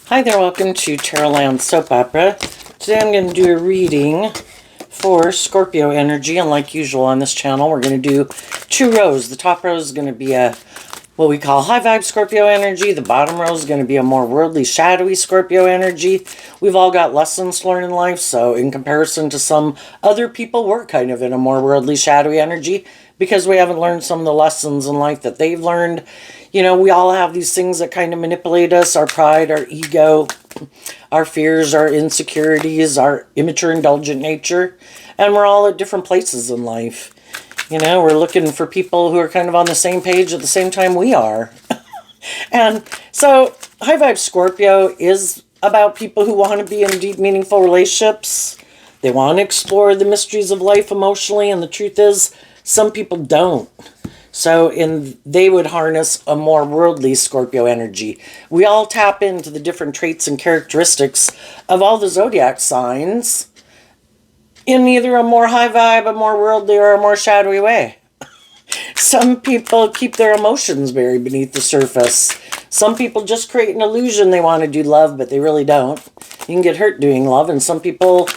Hi there, welcome to Tarotland Soap Opera. Today I'm going to do a reading for Scorpio energy, and like usual on this channel, we're going to do two rows. The top row is going to be what we call high vibe Scorpio energy. The bottom row is going to be a more worldly, shadowy Scorpio energy. We've all got lessons to learn in life, so in comparison to some other people, we're kind of in a more worldly, shadowy energy because we haven't learned some of the lessons in life that they've learned. You know, we all have these things that kind of manipulate us, our pride, our ego, our fears, our insecurities, our immature, indulgent nature, and we're all at different places in life. You know, we're looking for people who are kind of on the same page at the same time we are. And so, High Vibe Scorpio is about people who want to be in deep, meaningful relationships. They want to explore the mysteries of life emotionally, and the truth is, some people don't. So they would harness a more worldly Scorpio energy. We all tap into the different traits and characteristics of all the zodiac signs in either a more high vibe, a more worldly, or a more shadowy way. Some people keep their emotions buried beneath the surface. Some people just create an illusion they want to do love, but they really don't. You can get hurt doing love, and some people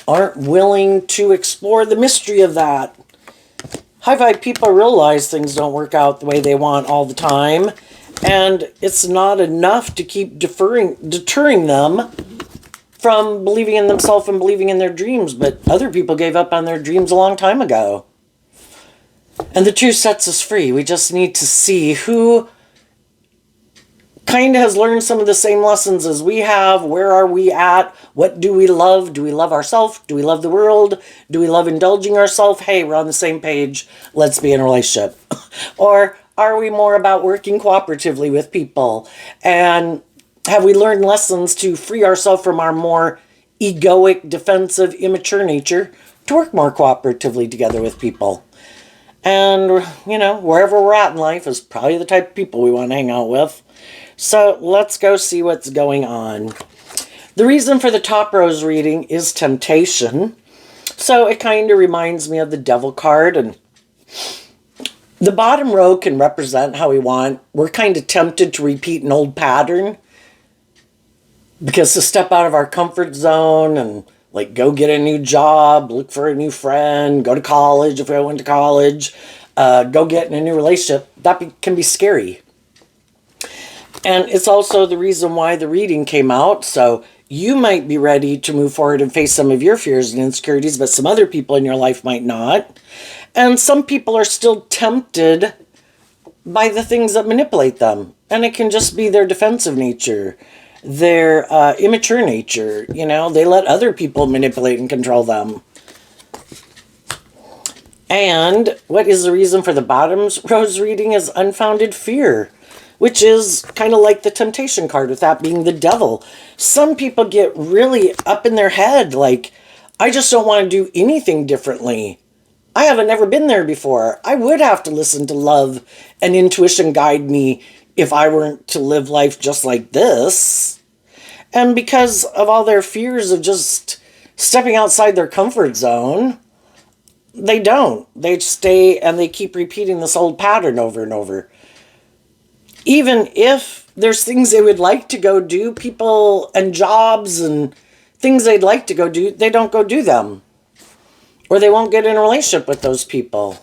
aren't willing to explore the mystery of that. High vibe people realize things don't work out the way they want all the time, and it's not enough to keep deterring them from believing in themselves and believing in their dreams, but other people gave up on their dreams a long time ago. And the truth sets us free. We just need to see who kind of has learned some of the same lessons as we have. Where are we at? What do we love? Do we love ourselves? Do we love the world? Do we love indulging ourselves? Hey, we're on the same page. Let's be in a relationship. Or are we more about working cooperatively with people? And have we learned lessons to free ourselves from our more egoic, defensive, immature nature to work more cooperatively together with people? And, you know, wherever we're at in life is probably the type of people we want to hang out with. So let's go see what's going on. The reason for the top rose reading is temptation. So it kind of reminds me of the devil card. And the bottom row can represent how we're kind of tempted to repeat an old pattern. Because to step out of our comfort zone and like go get a new job, look for a new friend, go to college if we went to college, go get in a new relationship, that can be scary. And it's also the reason why the reading came out. So you might be ready to move forward and face some of your fears and insecurities, but some other people in your life might not. And some people are still tempted by the things that manipulate them. And it can just be their defensive nature, their immature nature. You know, they let other people manipulate and control them. And what is the reason for the bottom rose reading is unfounded fear, which is kind of like the temptation card, with that being the devil. Some people get really up in their head, like, I just don't want to do anything differently. I haven't never been there before. I would have to listen to love and intuition guide me if I weren't to live life just like this. And because of all their fears of just stepping outside their comfort zone, they don't. They stay and they keep repeating this old pattern over and over. Even if there's things they would like to go do, people and jobs and things they'd like to go do, they don't go do them. Or they won't get in a relationship with those people.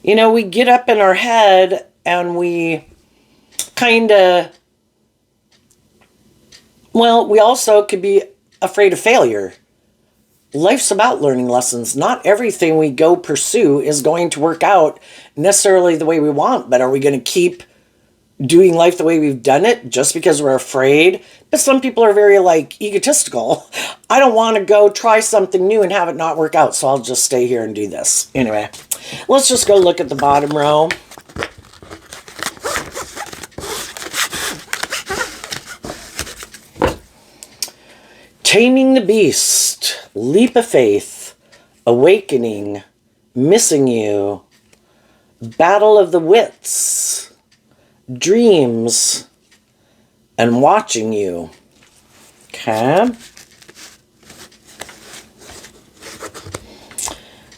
You know, we get up in our head and we kind of, well, we also could be afraid of failure. Life's about learning lessons. Not everything we go pursue is going to work out necessarily the way we want, but are we going to keep doing life the way we've done it just because we're afraid? But some people are very egotistical. I don't want to go try something new and have it not work out, so I'll just stay here and do this. Anyway, let's just go look at the bottom row. Taming the Beast, Leap of Faith, Awakening, Missing You, Battle of the Wits, Dreams, and Watching You. Okay.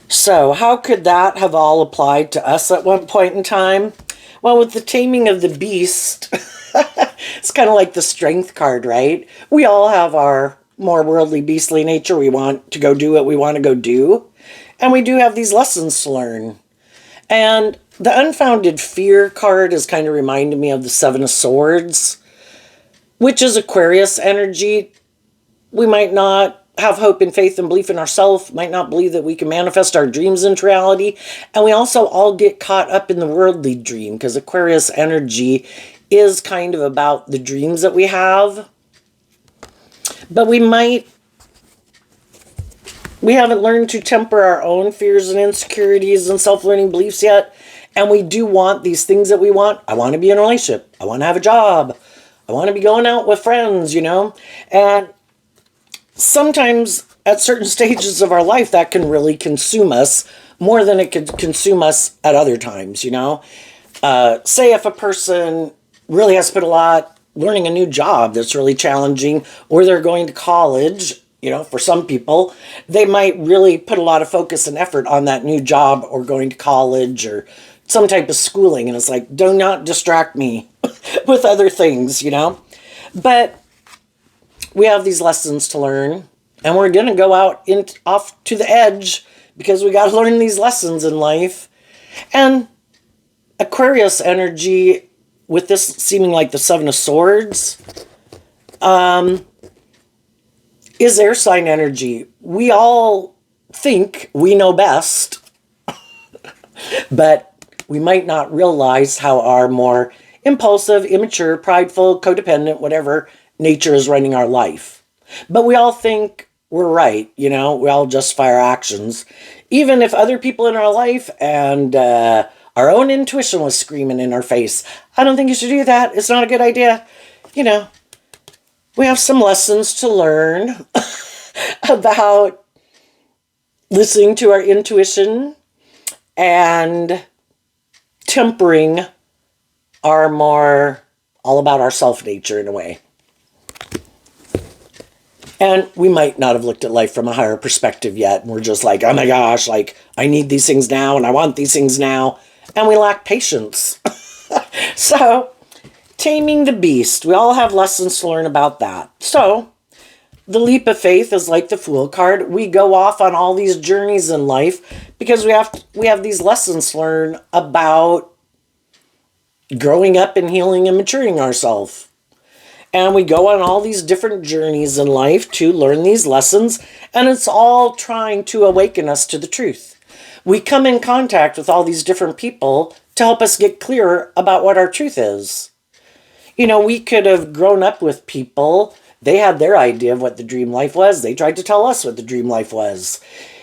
So how could that have all applied to us at one point in time? Well, with the taming of the beast, it's kind of like the strength card, right? We all have our more worldly, beastly nature. We want to go do what we want to go do. And we do have these lessons to learn. And the unfounded fear card is kind of reminding me of the Seven of Swords, which is Aquarius energy. We might not have hope and faith and belief in ourselves, might not believe that we can manifest our dreams into reality. And we also all get caught up in the worldly dream because Aquarius energy is kind of about the dreams that we have. But we haven't learned to temper our own fears and insecurities and self-learning beliefs yet. And we do want these things that we want. I want to be in a relationship. I want to have a job. I want to be going out with friends, And sometimes at certain stages of our life, that can really consume us more than it could consume us at other times, Say if a person really has to put a lot learning a new job that's really challenging, or they're going to college, for some people, they might really put a lot of focus and effort on that new job or going to college or some type of schooling. And it's like, do not distract me with other things, But we have these lessons to learn, and we're going to go out off to the edge because we got to learn these lessons in life. And Aquarius energy, with this seeming like the Seven of Swords, is air sign energy. We all think we know best, but we might not realize how our more impulsive, immature, prideful, codependent, whatever nature is running our life. But we all think we're right, we all justify our actions. Even if other people in our life and our own intuition was screaming in our face, I don't think you should do that. It's not a good idea. We have some lessons to learn about listening to our intuition and tempering our more all about ourself nature in a way. And we might not have looked at life from a higher perspective yet. And we're just like, oh my gosh, I need these things now and I want these things now. And we lack patience. So, taming the beast. We all have lessons to learn about that. So, the leap of faith is like the Fool card. We go off on all these journeys in life because we have these lessons to learn about growing up and healing and maturing ourselves. And we go on all these different journeys in life to learn these lessons, and it's all trying to awaken us to the truth. We come in contact with all these different people to help us get clearer about what our truth is. We could have grown up with people. They had their idea of what the dream life was. They tried to tell us what the dream life was.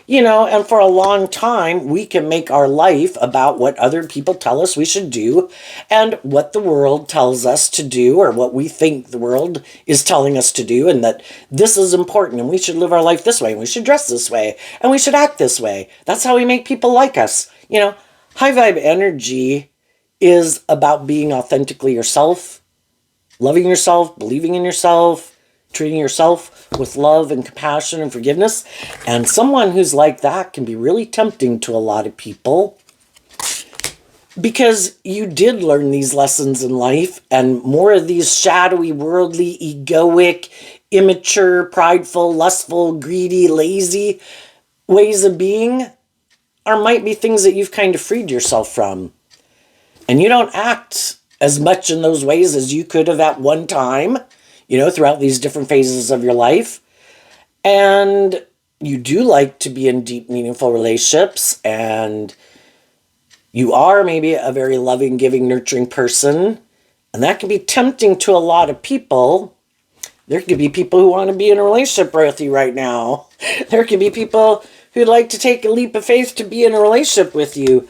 And for a long time, we can make our life about what other people tell us we should do and what the world tells us to do, or what we think the world is telling us to do, and that this is important and we should live our life this way and we should dress this way and we should act this way. That's how we make people like us. High vibe energy is about being authentically yourself, loving yourself, believing in yourself, treating yourself with love and compassion and forgiveness. And someone who's like that can be really tempting to a lot of people because you did learn these lessons in life, and more of these shadowy, worldly, egoic, immature, prideful, lustful, greedy, lazy ways of being might be things that you've kind of freed yourself from. And you don't act as much in those ways as you could have at one time, throughout these different phases of your life. And you do like to be in deep, meaningful relationships, and you are maybe a very loving, giving, nurturing person. And that can be tempting to a lot of people. There could be people who want to be in a relationship with you right now. There could be people who'd like to take a leap of faith to be in a relationship with you.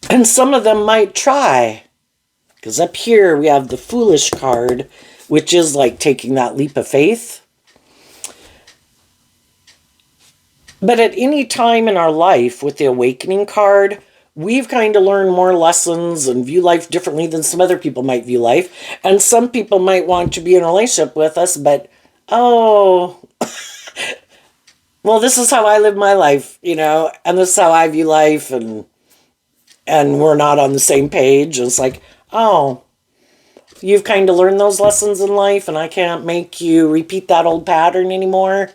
And some of them might try. Because up here we have the Foolish card, which is like taking that leap of faith. But at any time in our life with the Awakening card, we've kind of learned more lessons and view life differently than some other people might view life. And some people might want to be in a relationship with us, but, well, this is how I live my life, and this is how I view life, and and we're not on the same page. It's like, oh, you've kind of learned those lessons in life and I can't make you repeat that old pattern anymore.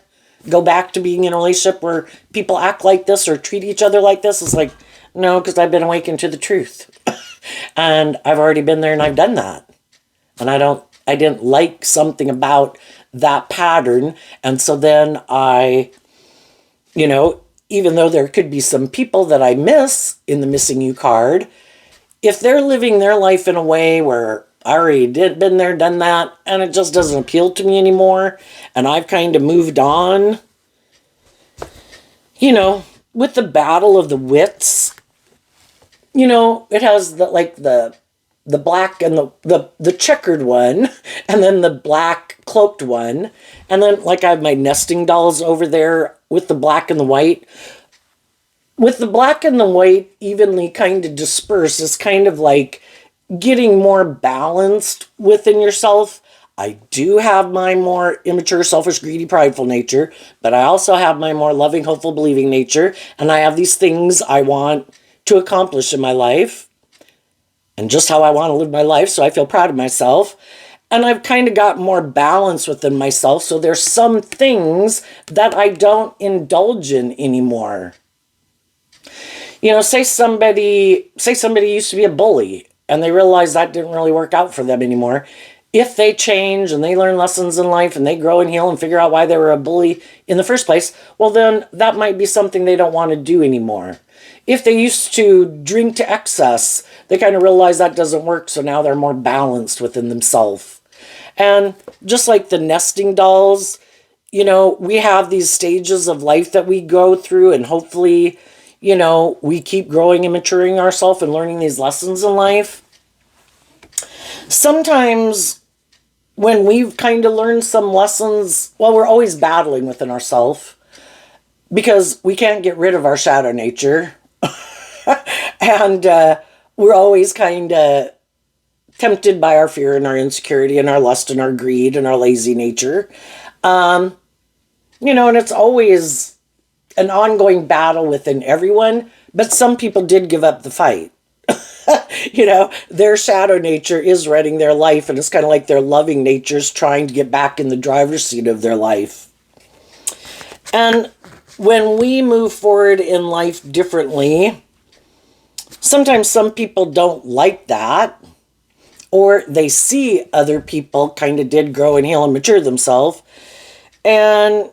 Go back to being in a relationship where people act like this or treat each other like this. It's like, no, because I've been awakened to the truth. And I've already been there and I've done that. And I didn't like something about that pattern. And so then I, even though there could be some people that I miss in the missing you card, if they're living their life in a way where I already been there, done that, and it just doesn't appeal to me anymore, and I've kind of moved on, with the battle of the wits, it has the black and the checkered one, and then the black cloaked one, and then I have my nesting dolls over there with the black and the white. With the black and the white evenly kind of dispersed, it's kind of like getting more balanced within yourself. I do have my more immature, selfish, greedy, prideful nature, but I also have my more loving, hopeful, believing nature, and I have these things I want to accomplish in my life, and just how I want to live my life, so I feel proud of myself. And I've kind of got more balance within myself, so there's some things that I don't indulge in anymore. Say somebody used to be a bully, and they realize that didn't really work out for them anymore. If they change and they learn lessons in life and they grow and heal and figure out why they were a bully in the first place, well, then that might be something they don't want to do anymore. If they used to drink to excess, they kind of realize that doesn't work, so now they're more balanced within themselves. And just like the nesting dolls, we have these stages of life that we go through, and hopefully, we keep growing and maturing ourselves and learning these lessons in life. Sometimes when we've kind of learned some lessons, we're always battling within ourselves because we can't get rid of our shadow nature. And we're always kind of tempted by our fear and our insecurity and our lust and our greed and our lazy nature. And it's always an ongoing battle within everyone, but some people did give up the fight. Their shadow nature is running their life, and it's kind of like their loving nature's trying to get back in the driver's seat of their life. And when we move forward in life differently, sometimes some people don't like that, or they see other people kind of did grow and heal and mature themselves, and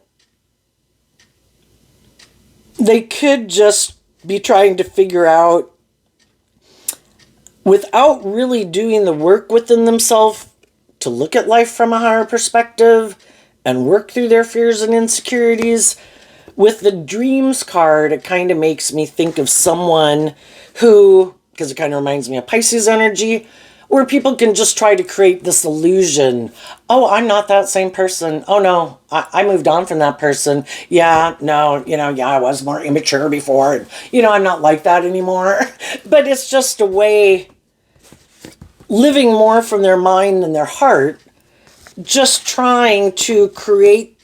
they could just be trying to figure out, without really doing the work within themselves to look at life from a higher perspective and work through their fears and insecurities. With the dreams card, it kind of makes me think of someone who, because it kind of reminds me of Pisces energy, where people can just try to create this illusion. Oh, I'm not that same person. Oh no, I moved on from that person. Yeah, no, I was more immature before. And, I'm not like that anymore. But it's just a way, living more from their mind and their heart, just trying to create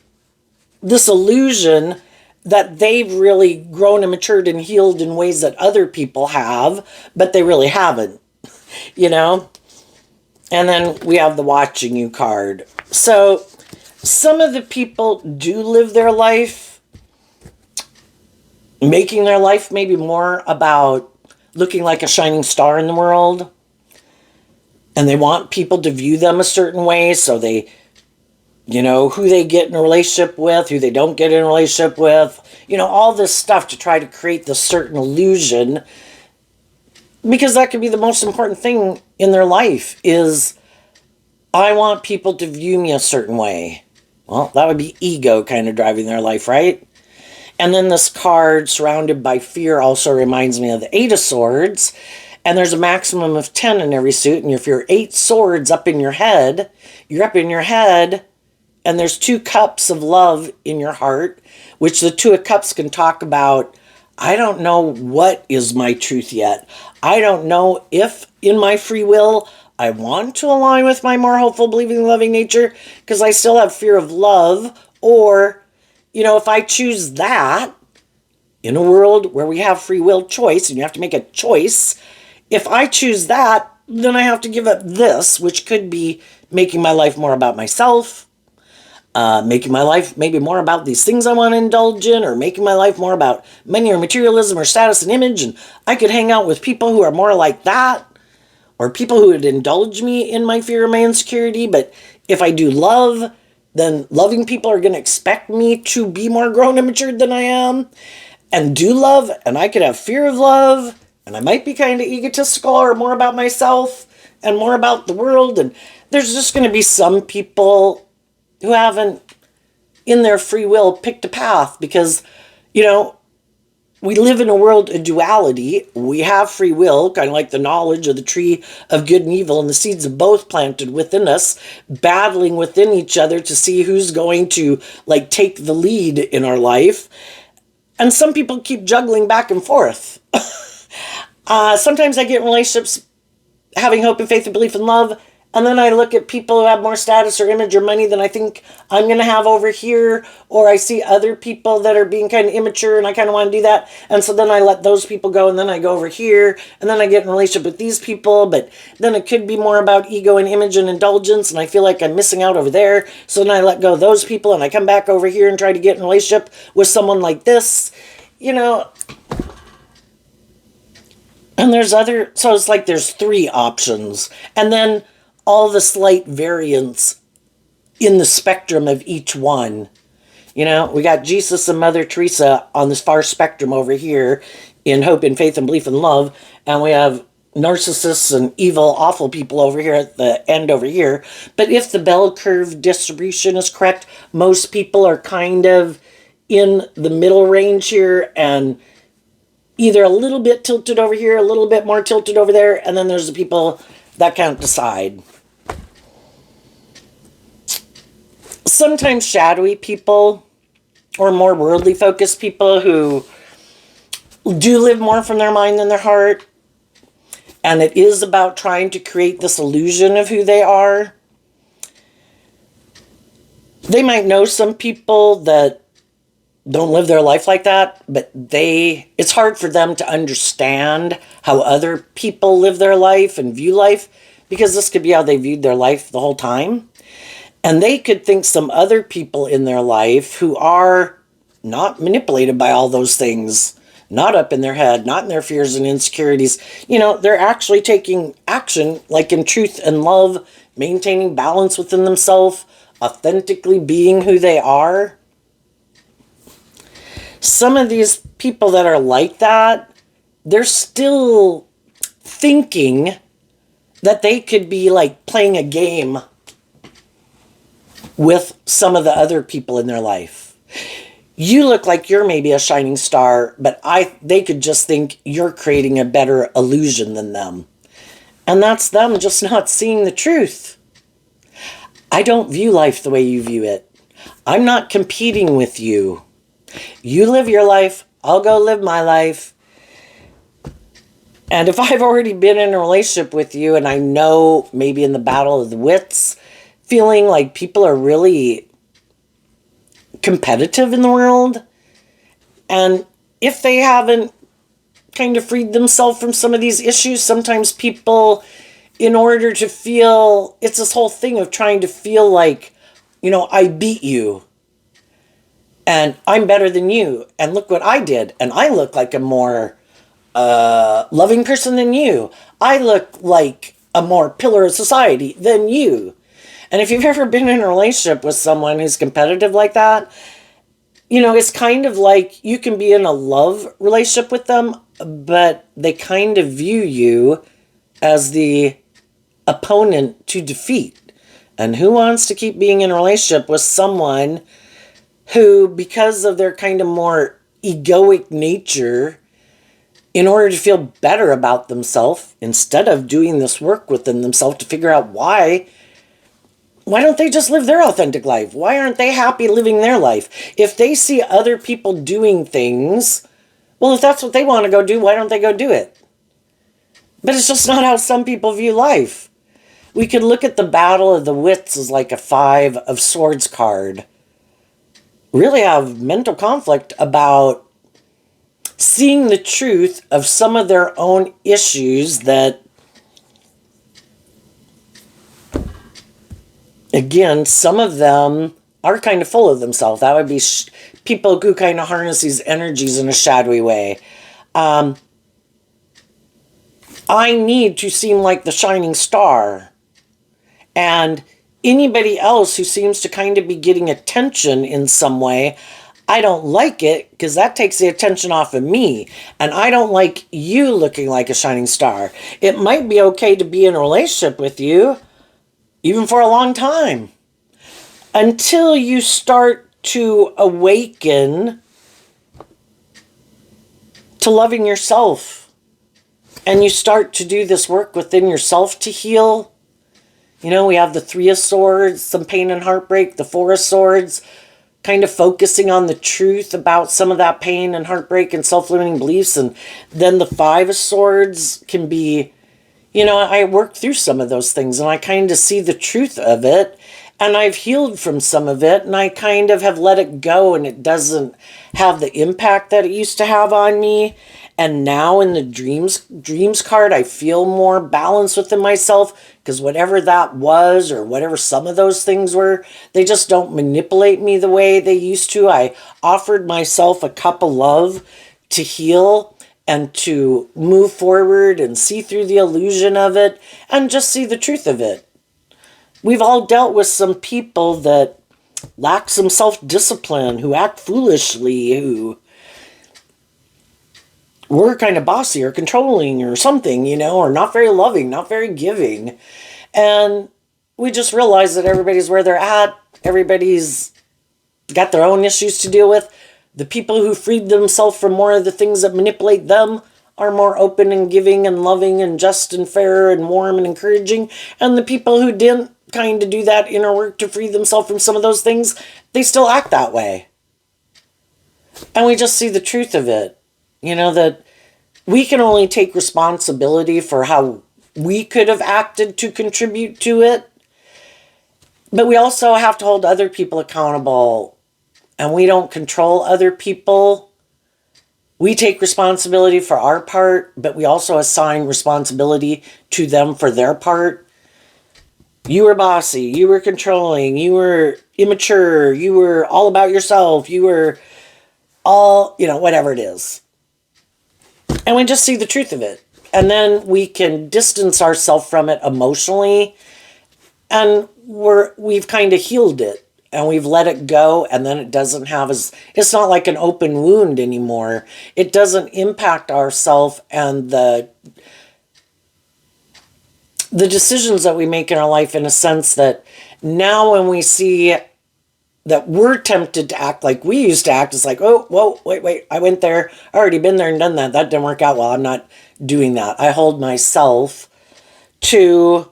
this illusion that they've really grown and matured and healed in ways that other people have, but they really haven't, And then we have the watching you card. So some of the people do live their life, making their life maybe more about looking like a shining star in the world. And they want people to view them a certain way, so they, who they get in a relationship with, who they don't get in a relationship with, all this stuff to try to create this certain illusion, because that could be the most important thing in their life is, I want people to view me a certain way. Well, that would be ego kind of driving their life, right? And then this card, surrounded by fear, also reminds me of the 8 of Swords. And there's a maximum of 10 in every suit. And if you're 8 swords up in your head, you're up in your head, and there's 2 cups of love in your heart, which the 2 of Cups can talk about, I don't know what is my truth yet. I don't know if in my free will I want to align with my more hopeful, believing, loving nature, because I still have fear of love. Or, if I choose that, in a world where we have free will choice and you have to make a choice, if I choose that, then I have to give up this, which could be making my life more about myself, making my life maybe more about these things I want to indulge in, or making my life more about money or materialism or status and image. And I could hang out with people who are more like that, or people who would indulge me in my fear or my insecurity. But if I do love, then loving people are going to expect me to be more grown and matured than I am, and do love, and I could have fear of love, and I might be kind of egotistical or more about myself and more about the world. And there's just going to be some people who haven't, in their free will, picked a path because, you know, we live in a world of duality. We have free will, kind of like the knowledge of the tree of good and evil, and the seeds of both planted within us, battling within each other to see who's going to, like, take the lead in our life. And some people keep juggling back and forth. Sometimes I get in relationships having hope and faith and belief and love, and then I look at people who have more status or image or money than I think I'm going to have over here, or I see other people that are being kind of immature and I kind of want to do that, and so then I let those people go, and then I go over here, and then I get in a relationship with these people, but then it could be more about ego and image and indulgence, and I feel like I'm missing out over there, so then I let go of those people, and I come back over here and try to get in a relationship with someone like this, you know. And there's other, so it's like there's three options, and then all the slight variance in the spectrum of each one. You know, we got Jesus and Mother Teresa on this far spectrum over here in hope and faith and belief and love, and we have narcissists and evil, awful people over here at the end over here. But if the bell curve distribution is correct, most people are kind of in the middle range here, and either a little bit tilted over here, a little bit more tilted over there, and then there's the people that can't decide. Sometimes shadowy people, or more worldly focused people who do live more from their mind than their heart, and it is about trying to create this illusion of who they are. They might know some people that don't live their life like that, but it's hard for them to understand how other people live their life and view life, because this could be how they viewed their life the whole time. And they could think some other people in their life who are not manipulated by all those things, not up in their head, not in their fears and insecurities. You know, they're actually taking action, like in truth and love, maintaining balance within themselves, authentically being who they are. Some of these people that are like that, they're still thinking that they could be like playing a game with some of the other people in their life. You look like you're maybe a shining star, but they could just think you're creating a better illusion than them. And that's them just not seeing the truth. I don't view life the way you view it. I'm not competing with you. You live your life, I'll go live my life. And if I've already been in a relationship with you and I know maybe in the battle of the wits, feeling like people are really competitive in the world, and if they haven't kind of freed themselves from some of these issues, sometimes people, in order to feel, it's this whole thing of trying to feel like, you know, I beat you, and I'm better than you, and look what I did, and I look like a more loving person than you. I look like a more pillar of society than you. And if you've ever been in a relationship with someone who's competitive like that, you know, it's kind of like you can be in a love relationship with them, but they kind of view you as the opponent to defeat. And who wants to keep being in a relationship with someone who, because of their kind of more egoic nature, in order to feel better about themselves, instead of doing this work within themselves to figure out why don't they just live their authentic life? Why aren't they happy living their life? If they see other people doing things, well, if that's what they want to go do, why don't they go do it? But it's just not how some people view life. We could look at the battle of the wits as like a 5 of Swords card. Really have mental conflict about seeing the truth of some of their own issues that, again, some of them are kind of full of themselves. That would be people who kind of harness these energies in a shadowy way. I need to seem like the shining star. And anybody else who seems to kind of be getting attention in some way, I don't like it because that takes the attention off of me. And I don't like you looking like a shining star. It might be okay to be in a relationship with you, even for a long time, until you start to awaken to loving yourself. And you start to do this work within yourself to heal. You know, we have the Three of Swords, some pain and heartbreak, the Four of Swords, kind of focusing on the truth about some of that pain and heartbreak and self-limiting beliefs. And then the Five of Swords can be, you know, I work through some of those things and I kind of see the truth of it. And I've healed from some of it and I kind of have let it go and it doesn't have the impact that it used to have on me. And now in the dreams card, I feel more balanced within myself because whatever that was or whatever some of those things were, they just don't manipulate me the way they used to. I offered myself a cup of love to heal and to move forward and see through the illusion of it and just see the truth of it. We've all dealt with some people that lack some self-discipline, who act foolishly, who were kind of bossy or controlling or something, you know, or not very loving, not very giving. And we just realize that everybody's where they're at. Everybody's got their own issues to deal with. The people who freed themselves from more of the things that manipulate them are more open and giving and loving and just and fair and warm and encouraging. And the people who didn't kind of do that inner work to free themselves from some of those things, they still act that way. And we just see the truth of it. You know, that we can only take responsibility for how we could have acted to contribute to it. But we also have to hold other people accountable. And we don't control other people. We take responsibility for our part, but we also assign responsibility to them for their part. You were bossy, you were controlling, you were immature, you were all about yourself, you were all, you know, whatever it is. And we just see the truth of it. And then we can distance ourselves from it emotionally. And we've kind of healed it. And we've let it go. And then it doesn't have it's not like an open wound anymore. It doesn't impact ourselves and the decisions that we make in our life, in a sense that now when we see that we're tempted to act like we used to act, it's like, oh, whoa, wait, I went there, I already been there and done that. That didn't work out well. I'm not doing that. I hold myself to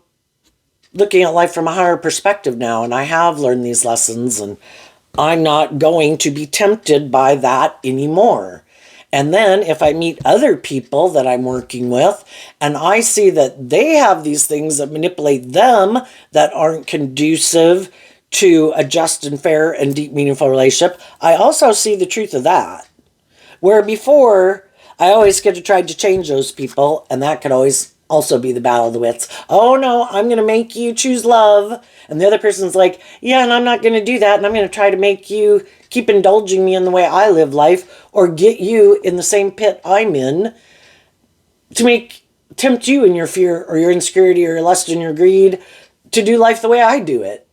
looking at life from a higher perspective now, and I have learned these lessons, and I'm not going to be tempted by that anymore. And then if I meet other people that I'm working with and I see that they have these things that manipulate them that aren't conducive to a just and fair and deep, meaningful relationship, I also see the truth of that. Where before, I always could have tried to change those people, and that could always also be the battle of the wits. Oh no, I'm going to make you choose love. And the other person's like, yeah, and I'm not going to do that, and I'm going to try to make you keep indulging me in the way I live life, or get you in the same pit I'm in to tempt you in your fear or your insecurity or your lust and your greed to do life the way I do it.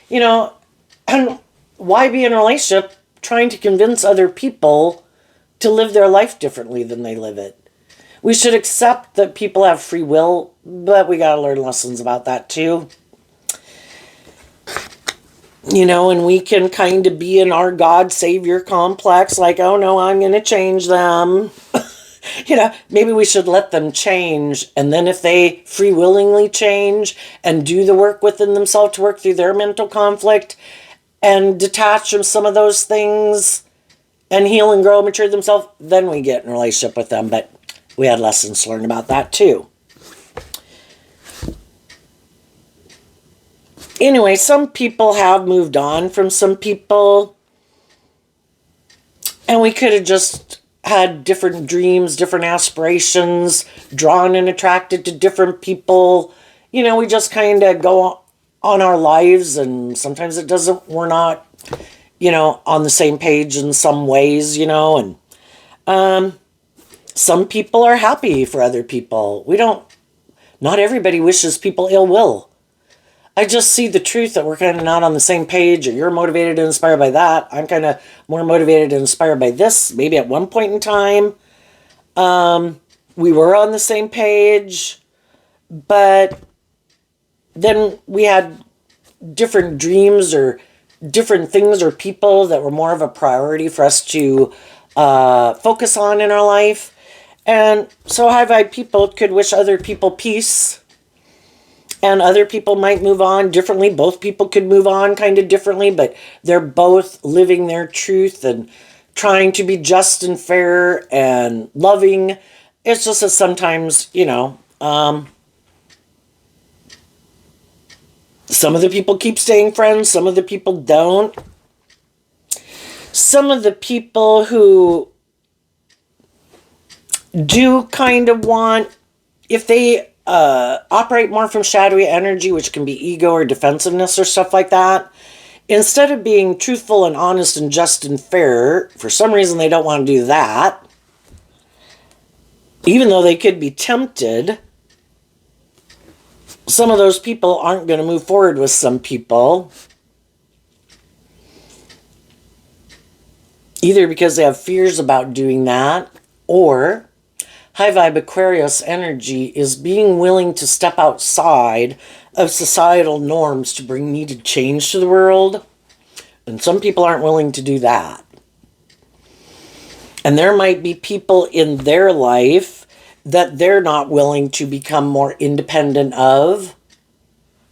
You know, and why be in a relationship trying to convince other people to live their life differently than they live it? We should accept that people have free will, but we got to learn lessons about that too. You know, and we can kind of be in our God Savior complex, like, oh no, I'm going to change them. You know, maybe we should let them change. And then if they free willingly change and do the work within themselves to work through their mental conflict and detach from some of those things and heal and grow and mature themselves, then we get in a relationship with them. But we had lessons to learn about that too. Anyway, some people have moved on from some people. And we could have just had different dreams, different aspirations, drawn and attracted to different people. You know, we just kind of go on our lives, and sometimes it doesn't, we're not, you know, on the same page in some ways, you know, and some people are happy for other people. Not everybody wishes people ill will. I just see the truth that we're kind of not on the same page, or you're motivated and inspired by that. I'm kind of more motivated and inspired by this. Maybe at one point in time, we were on the same page, but then we had different dreams or different things or people that were more of a priority for us to focus on in our life. And so high vibe people could wish other people peace, and other people might move on differently. Both people could move on kind of differently, but they're both living their truth and trying to be just and fair and loving. It's just that sometimes, you know, some of the people keep staying friends, some of the people don't. Some of the people who do kind of want, if they operate more from shadowy energy, which can be ego or defensiveness or stuff like that, instead of being truthful and honest and just and fair, for some reason they don't want to do that, even though they could be tempted. Some of those people aren't going to move forward with some people, either because they have fears about doing that, or high vibe Aquarius energy is being willing to step outside of societal norms to bring needed change to the world. And some people aren't willing to do that. And there might be people in their life that they're not willing to become more independent of.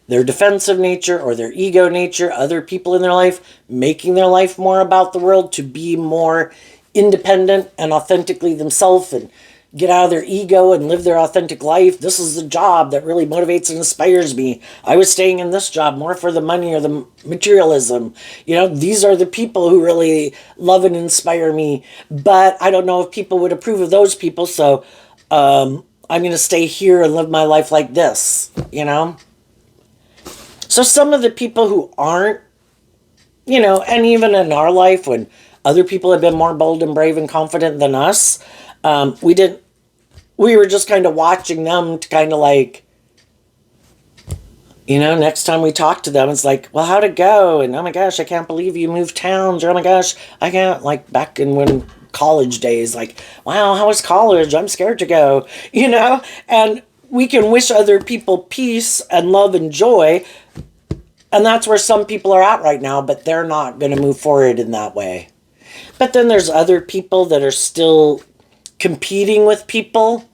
Their defensive nature or their ego nature, other people in their life, making their life more about the world to be more independent and authentically themselves and get out of their ego and live their authentic life. This is the job that really motivates and inspires me. I was staying in this job more for the money or the materialism. You know, these are the people who really love and inspire me. But I don't know if people would approve of those people, so I'm going to stay here and live my life like this, you know? So some of the people who aren't, you know, and even in our life when other people have been more bold and brave and confident than us, we were just kind of watching them to kind of like, you know, next time we talk to them, it's like, well, how'd it go? And oh my gosh, I can't believe you moved towns. Or oh my gosh, I can't, like back in when college days, like, wow, how was college? I'm scared to go, you know? And we can wish other people peace and love and joy. And that's where some people are at right now, but they're not going to move forward in that way. But then there's other people that are still competing with people.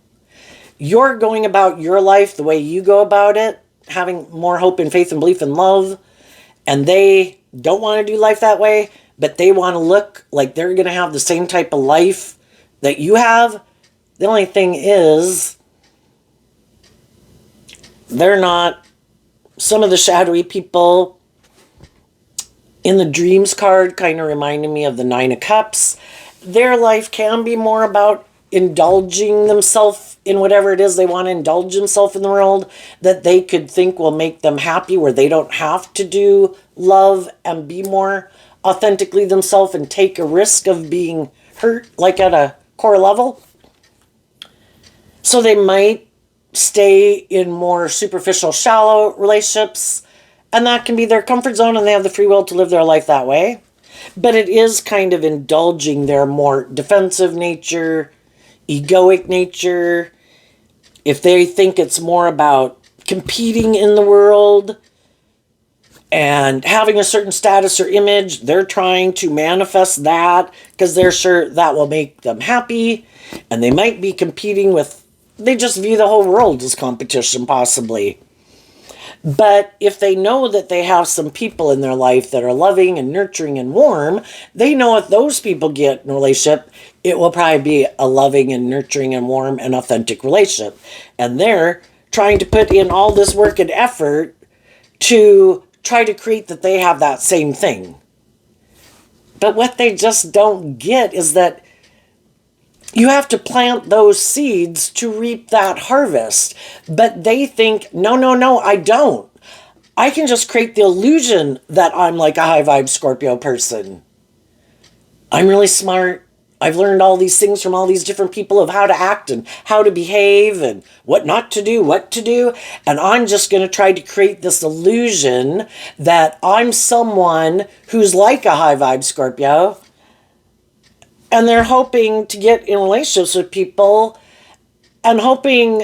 You're going about your life the way you go about it, having more hope and faith and belief and love, and they don't want to do life that way, but they want to look like they're going to have the same type of life that you have. The only thing is, they're not. Some of the shadowy people in the Dreams card kind of reminded me of the Nine of Cups. Their life can be more about indulging themselves in whatever it is they want to indulge themselves in the world that they could think will make them happy, where they don't have to do love and be more authentically themselves and take a risk of being hurt, like at a core level. So they might stay in more superficial, shallow relationships, and that can be their comfort zone, and they have the free will to live their life that way. But it is kind of indulging their more defensive nature, egoic nature. If they think it's more about competing in the world and having a certain status or image, they're trying to manifest that because they're sure that will make them happy. And they might be competing with, they just view the whole world as competition possibly. But if they know that they have some people in their life that are loving and nurturing and warm, they know if those people get in a relationship, it will probably be a loving and nurturing and warm and authentic relationship. And they're trying to put in all this work and effort to try to create that they have that same thing. But what they just don't get is that You have to plant those seeds to reap that harvest. But they think, no, no, no, I don't. I can just create the illusion that I'm like a high vibe Scorpio person. I'm really smart. I've learned all these things from all these different people of how to act and how to behave and what not to do, what to do. And I'm just going to try to create this illusion that I'm someone who's like a high vibe Scorpio. And they're hoping to get in relationships with people and hoping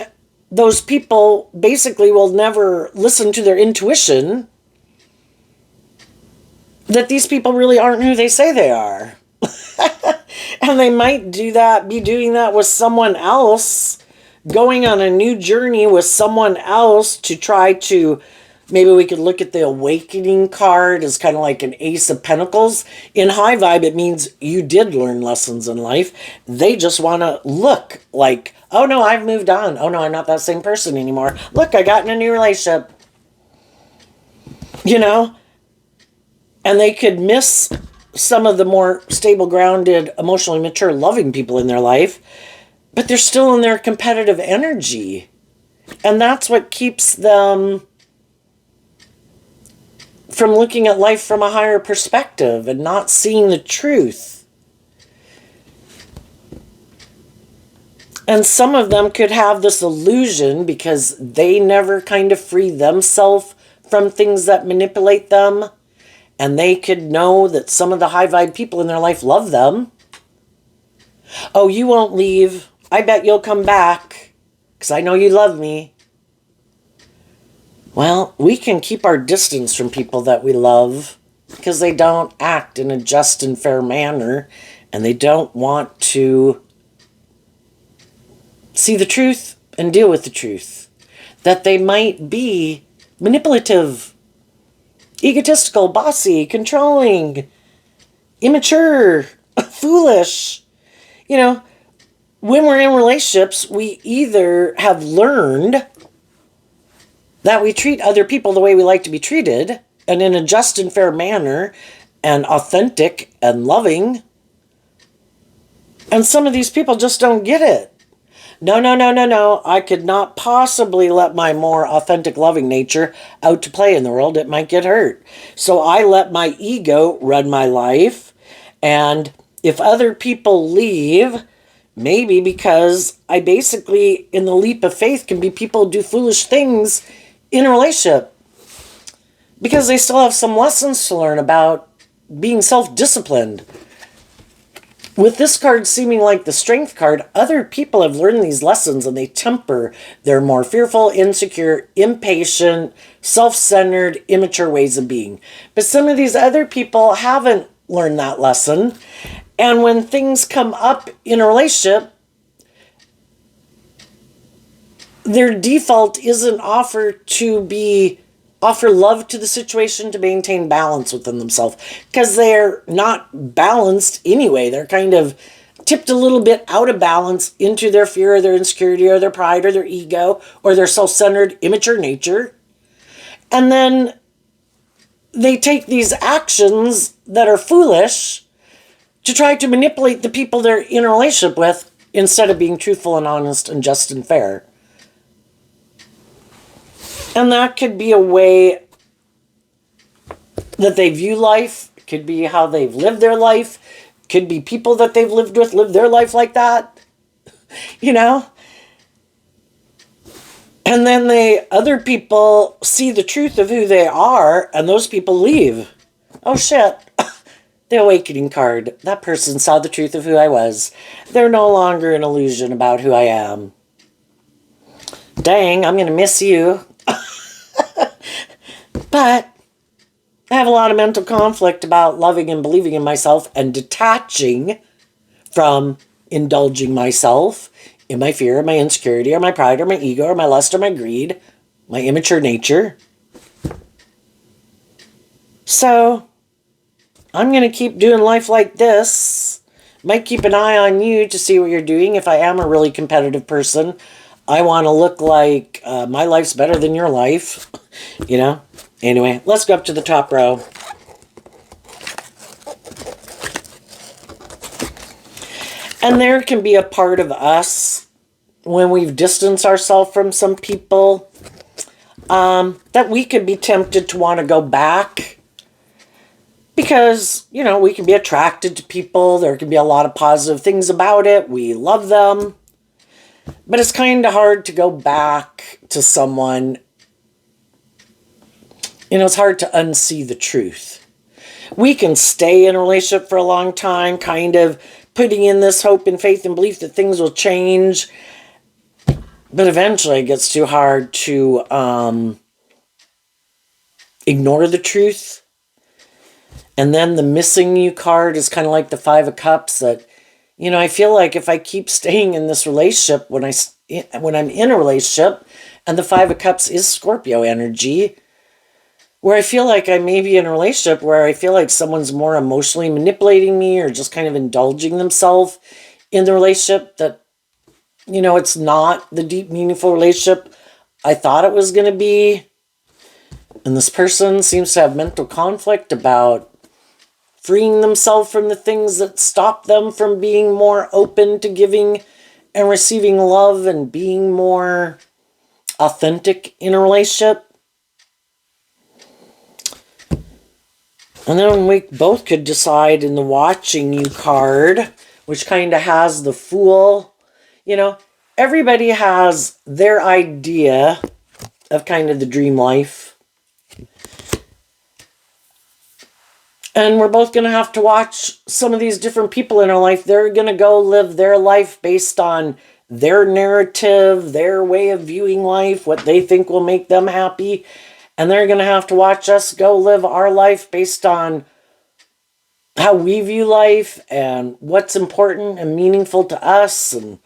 those people basically will never listen to their intuition, that these people really aren't who they say they are. And they might be doing that with someone else, going on a new journey with someone else to try to, maybe we could look at the awakening card as kind of like an Ace of Pentacles. In high vibe, it means you did learn lessons in life. They just want to look like, oh no, I've moved on. Oh no, I'm not that same person anymore. Look, I got in a new relationship. You know? And they could miss some of the more stable, grounded, emotionally mature, loving people in their life, but they're still in their competitive energy. And that's what keeps them from looking at life from a higher perspective and not seeing the truth. And some of them could have this illusion because they never kind of free themselves from things that manipulate them. And they could know that some of the high vibe people in their life love them. Oh, you won't leave. I bet you'll come back because I know you love me. Well, we can keep our distance from people that we love because they don't act in a just and fair manner and they don't want to see the truth and deal with the truth. That they might be manipulative, egotistical, bossy, controlling, immature, foolish. You know, when we're in relationships, we either have learned that we treat other people the way we like to be treated, and in a just and fair manner, and authentic and loving. And some of these people just don't get it. No, no, no, no, no. I could not possibly let my more authentic, loving nature out to play in the world. It might get hurt. So I let my ego run my life. And if other people leave, maybe because I basically, in the leap of faith, can be people who do foolish things in a relationship. Because they still have some lessons to learn about being self-disciplined. With this card seeming like the Strength card, other people have learned these lessons and they temper their more fearful, insecure, impatient, self-centered, immature ways of being. But some of these other people haven't learned that lesson. And when things come up in a relationship, their default isn't offer love to the situation to maintain balance within themselves, because they're not balanced anyway. They're kind of tipped a little bit out of balance into their fear or their insecurity or their pride or their ego or their self-centered, immature nature. And then they take these actions that are foolish to try to manipulate the people they're in a relationship with instead of being truthful and honest and just and fair. And that could be a way that they view life. It could be how they've lived their life. It could be people that they've lived with live their life like that. You know? And then other people see the truth of who they are, and those people leave. Oh shit. The Awakening card. That person saw the truth of who I was. They're no longer an illusion about who I am. Dang, I'm going to miss you. But I have a lot of mental conflict about loving and believing in myself and detaching from indulging myself in my fear or my insecurity or my pride or my ego or my lust or my greed, my immature nature. So I'm going to keep doing life like this. Might keep an eye on you to see what you're doing. If I am a really competitive person, I want to look like my life's better than your life, you know? Anyway, let's go up to the top row. And there can be a part of us when we've distanced ourselves from some people that we could be tempted to want to go back because, you know, we can be attracted to people. There can be a lot of positive things about it. We love them. But it's kind of hard to go back to someone. You know, it's hard to unsee the truth. We can stay in a relationship for a long time, kind of putting in this hope and faith and belief that things will change. But eventually it gets too hard to ignore the truth. And then the missing you card is kind of like the Five of Cups that, you know, I feel like if I keep staying in this relationship, when I'm in a relationship, and the Five of Cups is Scorpio energy, where I feel like I may be in a relationship where I feel like someone's more emotionally manipulating me or just kind of indulging themselves in the relationship, that, you know, it's not the deep, meaningful relationship I thought it was going to be. And this person seems to have mental conflict about freeing themselves from the things that stop them from being more open to giving and receiving love and being more authentic in a relationship. And then we both could decide in the watching you card, which kind of has the Fool. You know, everybody has their idea of kind of the dream life. And we're both going to have to watch some of these different people in our life. They're going to go live their life based on their narrative, their way of viewing life, what they think will make them happy. And they're going to have to watch us go live our life based on how we view life and what's important and meaningful to us. And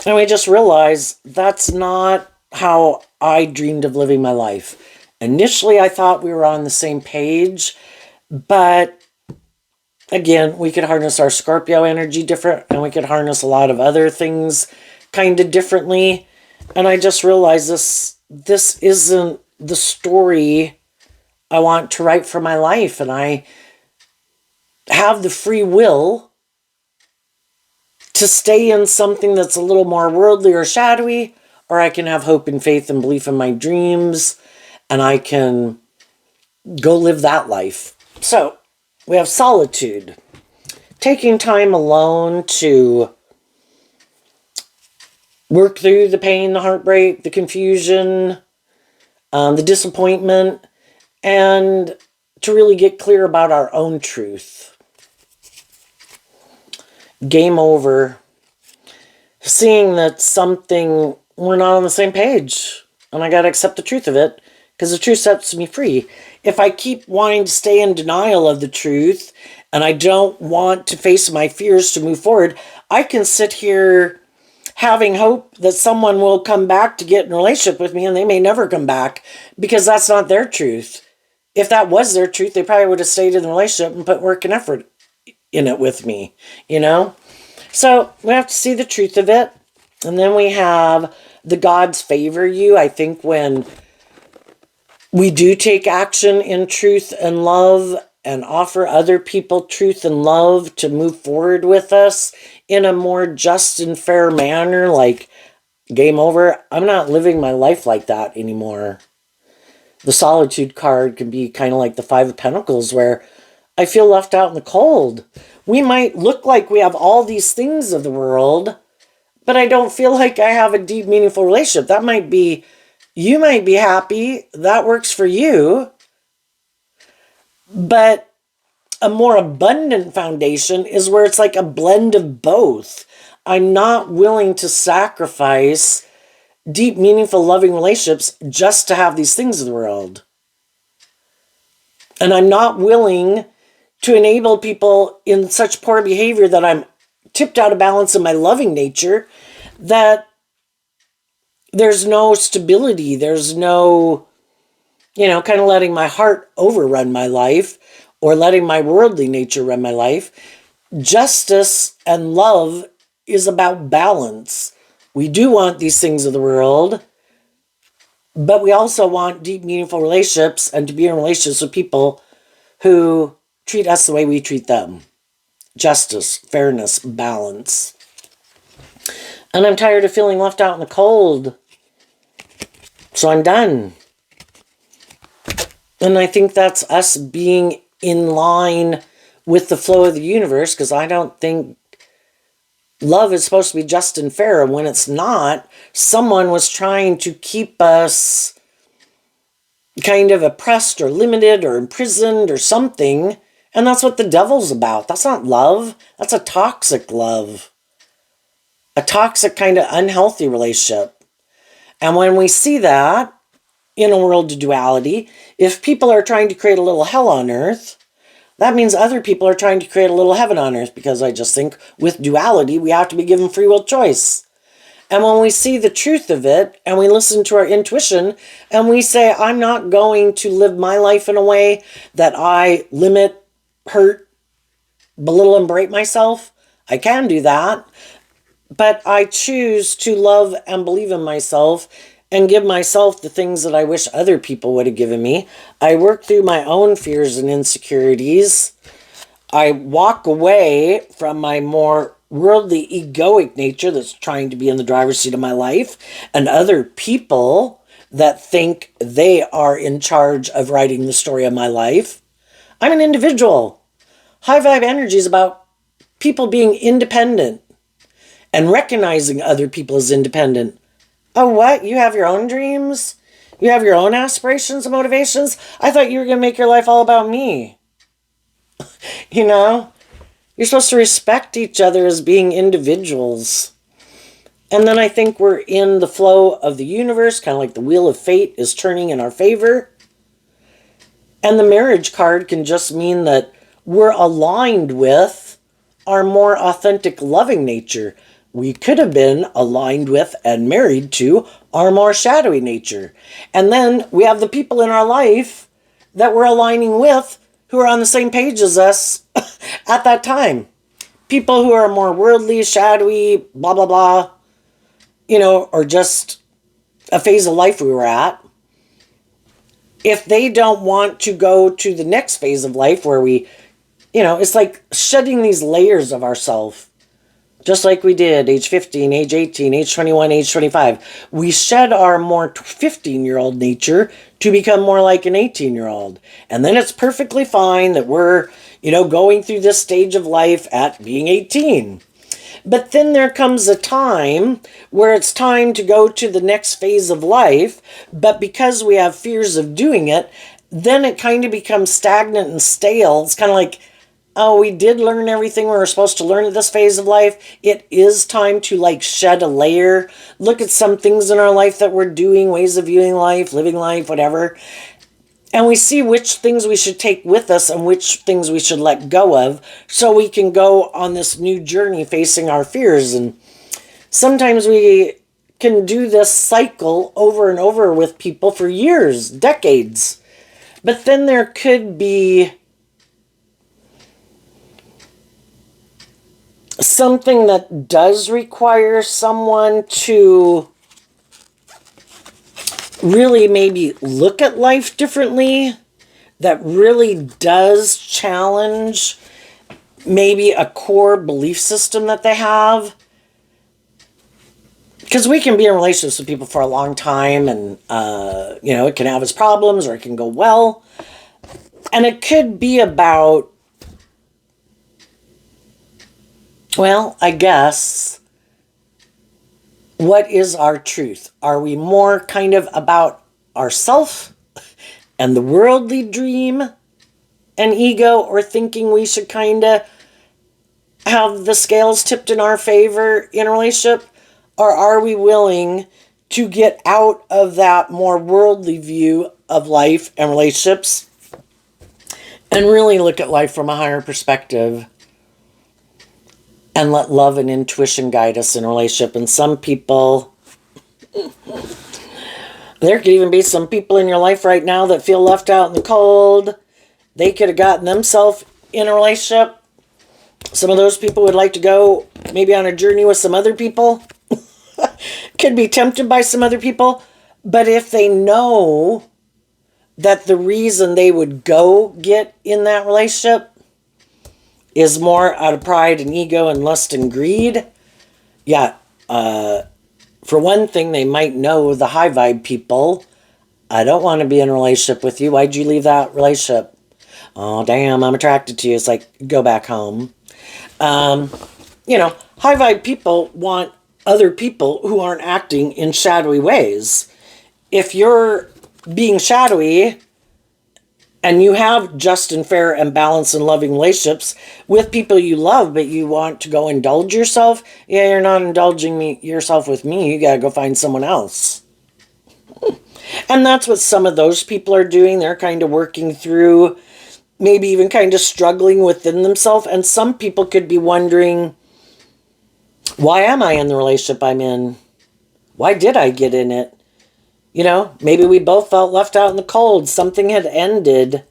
we just realize that's not how I dreamed of living my life. Initially, I thought we were on the same page, but again, we could harness our Scorpio energy different, and we could harness a lot of other things kind of differently. And I just realized this isn't the story I want to write for my life, and I have the free will to stay in something that's a little more worldly or shadowy, or I can have hope and faith and belief in my dreams, and I can go live that life. So, we have solitude. Taking time alone to work through the pain, the heartbreak, the confusion, the disappointment, and to really get clear about our own truth. Game over. Seeing that something, we're not on the same page, and I got to accept the truth of it, because the truth sets me free. If I keep wanting to stay in denial of the truth, and I don't want to face my fears to move forward, I can sit here having hope that someone will come back to get in a relationship with me, and they may never come back, because that's not their truth. If that was their truth, they probably would have stayed in the relationship and put work and effort in it with me, you know? So we have to see the truth of it. And then we have the gods favor you. I think when we do take action in truth and love and offer other people truth and love to move forward with us in a more just and fair manner, like game over, I'm not living my life like that anymore. The solitude card can be kind of like the Five of Pentacles, where I feel left out in the cold. We might look like we have all these things of the world, but I don't feel like I have a deep, meaningful relationship. That might be, you might be happy, that works for you, but a more abundant foundation is where it's like a blend of both. I'm not willing to sacrifice deep, meaningful, loving relationships just to have these things of the world. And I'm not willing to enable people in such poor behavior that I'm tipped out of balance in my loving nature, that there's no stability, there's no, you know, kind of letting my heart overrun my life or letting my worldly nature run my life. Justice and love is about balance. We do want these things of the world, but we also want deep, meaningful relationships and to be in relationships with people who treat us the way we treat them. Justice, fairness, balance. And I'm tired of feeling left out in the cold. So I'm done. And I think that's us being in line with the flow of the universe, because I don't think love is supposed to be just and fair. And when it's not, someone was trying to keep us kind of oppressed or limited or imprisoned or something. And that's what the devil's about. That's not love. That's a toxic love. A toxic kind of unhealthy relationship. And when we see that in a world of duality, if people are trying to create a little hell on earth, that means other people are trying to create a little heaven on earth, because I just think with duality, we have to be given free will choice. And when we see the truth of it, and we listen to our intuition, and we say, I'm not going to live my life in a way that I limit, hurt, belittle, and berate myself, I can do that. But I choose to love and believe in myself and give myself the things that I wish other people would have given me. I work through my own fears and insecurities. I walk away from my more worldly, egoic nature that's trying to be in the driver's seat of my life, and other people that think they are in charge of writing the story of my life. I'm an individual. High vibe energy is about people being independent and recognizing other people as independent. Oh, what? You have your own dreams? You have your own aspirations and motivations? I thought you were going to make your life all about me. You know? You're supposed to respect each other as being individuals. And then I think we're in the flow of the universe, kind of like the wheel of fate is turning in our favor. And the marriage card can just mean that we're aligned with our more authentic, loving nature. We could have been aligned with and married to our more shadowy nature. And then we have the people in our life that we're aligning with who are on the same page as us at that time. People who are more worldly, shadowy, blah, blah, blah, or just a phase of life we were at. If they don't want to go to the next phase of life where we, it's like shedding these layers of ourselves. Just like we did, age 15, age 18, age 21, age 25. We shed our more 15-year-old nature to become more like an 18-year-old. And then it's perfectly fine that we're, going through this stage of life at being 18. But then there comes a time where it's time to go to the next phase of life. But because we have fears of doing it, then it kind of becomes stagnant and stale. It's kind of like, oh, we did learn everything we were supposed to learn at this phase of life. It is time to shed a layer. Look at some things in our life that we're doing, ways of viewing life, living life, whatever. And we see which things we should take with us and which things we should let go of, so we can go on this new journey facing our fears. And sometimes we can do this cycle over and over with people for years, decades. But then there could be something that does require someone to really maybe look at life differently, that really does challenge maybe a core belief system that they have. Because we can be in relationships with people for a long time, and it can have its problems or it can go well. And it could be about, well, I guess, what is our truth? Are we more kind of about ourself and the worldly dream and ego, or thinking we should kind of have the scales tipped in our favor in a relationship? Or are we willing to get out of that more worldly view of life and relationships and really look at life from a higher perspective? And let love and intuition guide us in a relationship. And some people, there could even be some people in your life right now that feel left out in the cold. They could have gotten themselves in a relationship. Some of those people would like to go maybe on a journey with some other people. Could be tempted by some other people. But if they know that the reason they would go get in that relationship is more out of pride and ego and lust and greed, yeah, for one thing, they might know the high vibe people. I don't want to be in a relationship with you. Why'd you leave that relationship? Oh, damn, I'm attracted to you. It's like, go back home. You know, high vibe people want other people who aren't acting in shadowy ways. If you're being shadowy and you have just and fair and balanced and loving relationships with people you love, but you want to go indulge yourself, yeah, you're not indulging yourself with me. You got to go find someone else. And that's what some of those people are doing. They're kind of working through, maybe even kind of struggling within themselves. And some people could be wondering, why am I in the relationship I'm in? Why did I get in it? You know, maybe we both felt left out in the cold. Something had ended.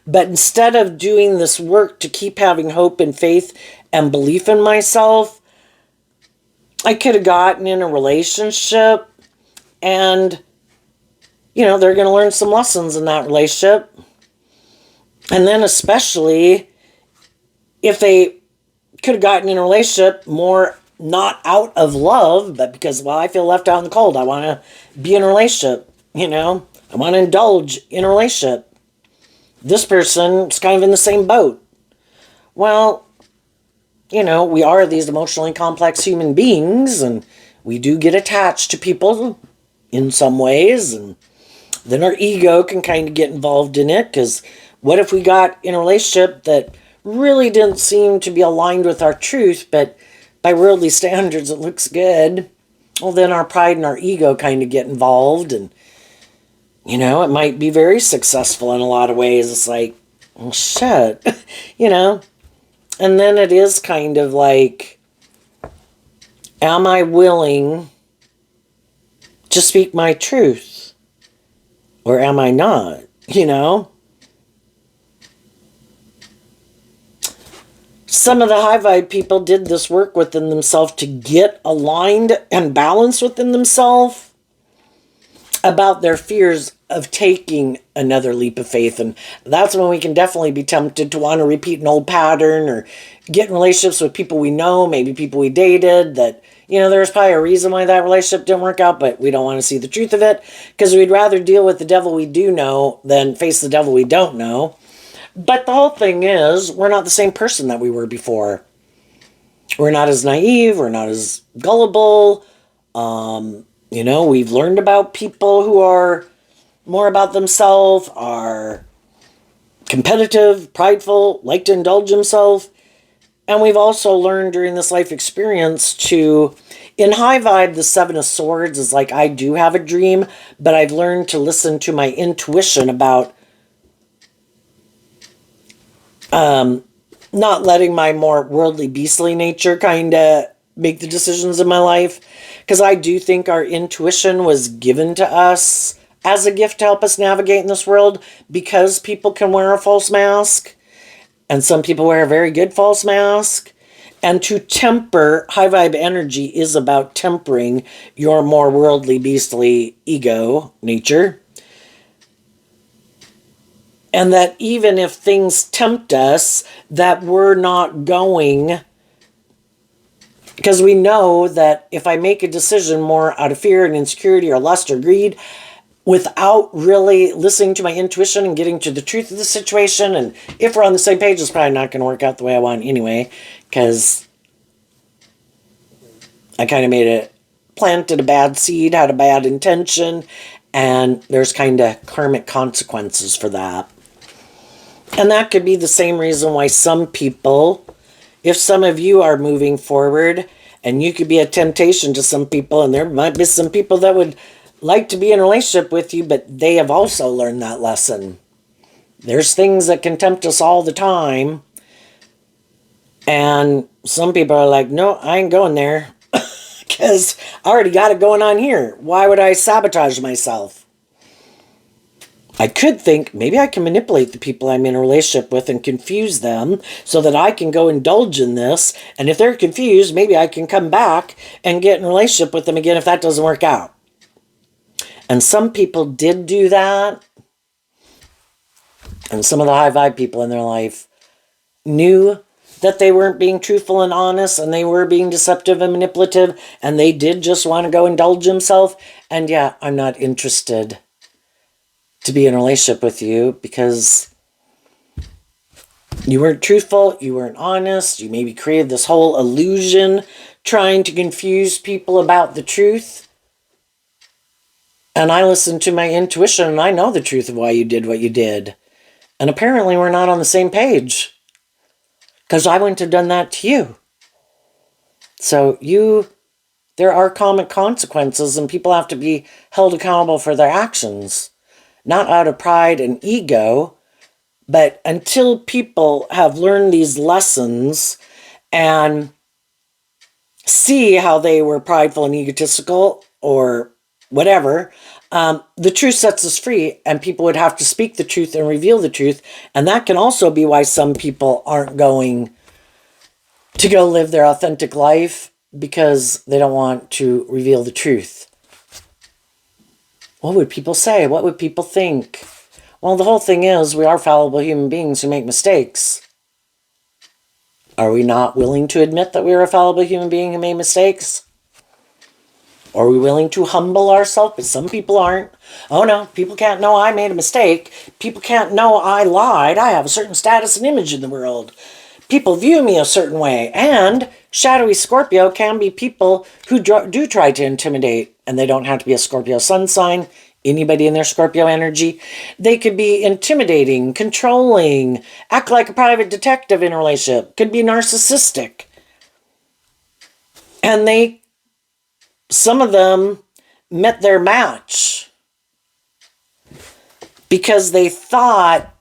But instead of doing this work to keep having hope and faith and belief in myself, I could have gotten in a relationship and, you know, they're going to learn some lessons in that relationship. And then especially if they could have gotten in a relationship more not out of love, but because, well, I feel left out in the cold. I want to be in a relationship, you know. I want to indulge in a relationship. This person's kind of in the same boat. Well, you know, we are these emotionally complex human beings, and we do get attached to people in some ways, and then our ego can kind of get involved in it, because what if we got in a relationship that really didn't seem to be aligned with our truth, but by worldly standards it looks good? Well, then our pride and our ego kind of get involved, and, you know, it might be very successful in a lot of ways. It's like, well, shit, you know? And then it is kind of like, am I willing to speak my truth? Or am I not? You know? Some of the high vibe people did this work within themselves to get aligned and balanced within themselves about their fears of taking another leap of faith. And that's when we can definitely be tempted to want to repeat an old pattern or get in relationships with people we know, maybe people we dated that, you know, there's probably a reason why that relationship didn't work out, but we don't want to see the truth of it because we'd rather deal with the devil we do know than face the devil we don't know. But the whole thing is, we're not the same person that we were before. We're not as naive. We're not as gullible. You know, we've learned about people who are more about themselves, are competitive, prideful, like to indulge themselves. And we've also learned during this life experience to, in high vibe, the Seven of Swords is like, I do have a dream, but I've learned to listen to my intuition about not letting my more worldly, beastly nature kind of make the decisions in my life. Because I do think our intuition was given to us as a gift to help us navigate in this world, because people can wear a false mask. And some people wear a very good false mask. And to temper, high vibe energy is about tempering your more worldly, beastly ego nature. And that even if things tempt us, that we're not going, because we know that if I make a decision more out of fear and insecurity or lust or greed, without really listening to my intuition and getting to the truth of the situation, and if we're on the same page, it's probably not going to work out the way I want anyway, because I kind of planted a bad seed, had a bad intention, and there's kind of karmic consequences for that. And that could be the same reason why some people, if some of you are moving forward, and you could be a temptation to some people, and there might be some people that would like to be in a relationship with you, but they have also learned that lesson. There's things that can tempt us all the time. And some people are like, no, I ain't going there because I already got it going on here. Why would I sabotage myself? I could think maybe I can manipulate the people I'm in a relationship with and confuse them so that I can go indulge in this. And if they're confused, maybe I can come back and get in a relationship with them again if that doesn't work out. And some people did do that. And some of the high vibe people in their life knew that they weren't being truthful and honest, and they were being deceptive and manipulative, and they did just want to go indulge themselves. And yeah, I'm not interested to be in a relationship with you because you weren't truthful, you weren't honest, you maybe created this whole illusion trying to confuse people about the truth. And I listened to my intuition and I know the truth of why you did what you did. And apparently we're not on the same page. Because I wouldn't have done that to you. So there are common consequences and people have to be held accountable for their actions. Not out of pride and ego, but until people have learned these lessons and see how they were prideful and egotistical or whatever, the truth sets us free, and people would have to speak the truth and reveal the truth. And that can also be why some people aren't going to go live their authentic life, because they don't want to reveal the truth. What would people say? What would people think? Well, the whole thing is we are fallible human beings who make mistakes. Are we not willing to admit that we're a fallible human being who made mistakes? Are we willing to humble ourselves? But some people aren't. Oh no, people can't know I made a mistake. People can't know I lied. I have a certain status and image in the world. People view me a certain way. And shadowy Scorpio can be people who do try to intimidate. And they don't have to be a Scorpio sun sign. Anybody in their Scorpio energy. They could be intimidating, controlling, act like a private detective in a relationship. Could be narcissistic. And some of them met their match because they thought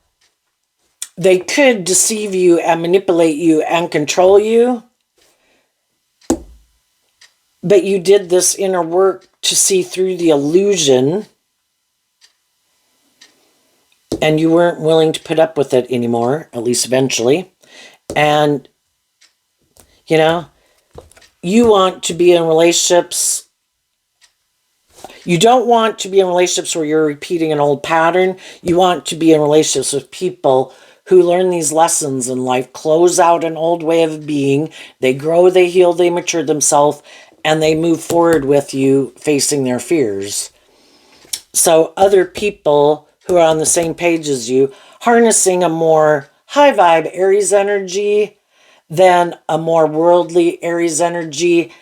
they could deceive you and manipulate you and control you. But you did this inner work to see through the illusion, and you weren't willing to put up with it anymore, at least eventually. And, you want to be in relationships. You don't want to be in relationships where you're repeating an old pattern. You want to be in relationships with people who learn these lessons in life, close out an old way of being. They grow, they heal, they mature themselves, and they move forward with you facing their fears. So other people who are on the same page as you, harnessing a more high vibe Aries energy than a more worldly Aries energy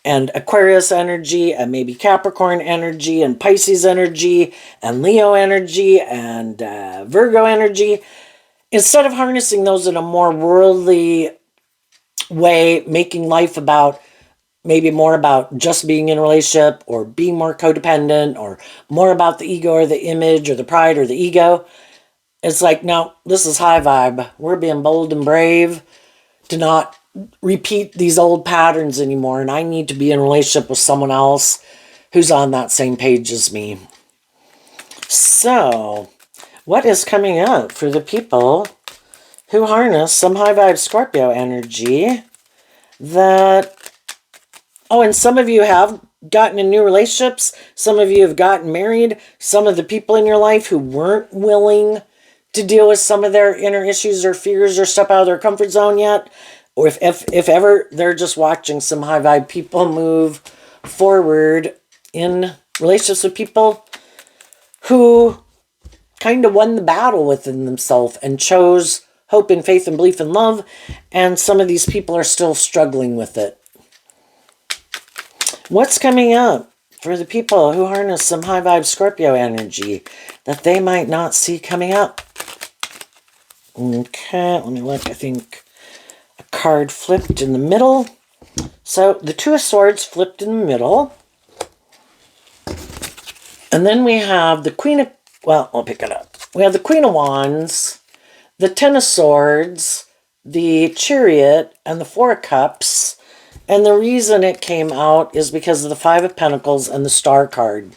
and Aquarius energy and maybe Capricorn energy and Pisces energy and Leo energy and Virgo energy. Instead of harnessing those in a more worldly way, making life about maybe more about just being in a relationship or being more codependent or more about the ego or the image or the pride or the ego. It's like, no, this is high vibe. We're being bold and brave to not repeat these old patterns anymore. And I need to be in a relationship with someone else who's on that same page as me. So, what is coming up for the people who harness some high vibe Scorpio energy that... Oh, and some of you have gotten in new relationships. Some of you have gotten married. Some of the people in your life who weren't willing to deal with some of their inner issues or fears or step out of their comfort zone yet. Or if ever, they're just watching some high vibe people move forward in relationships with people who kind of won the battle within themselves and chose hope and faith and belief and love. And some of these people are still struggling with it. What's coming up for the people who harness some high vibe Scorpio energy that they might not see coming up? Okay, let me look. I think a card flipped in the middle. So the Two of Swords flipped in the middle. And then we have the Queen of... Well, I'll pick it up. We have the Queen of Wands, the Ten of Swords, the Chariot, and the Four of Cups. And the reason it came out is because of the Five of Pentacles and the Star card.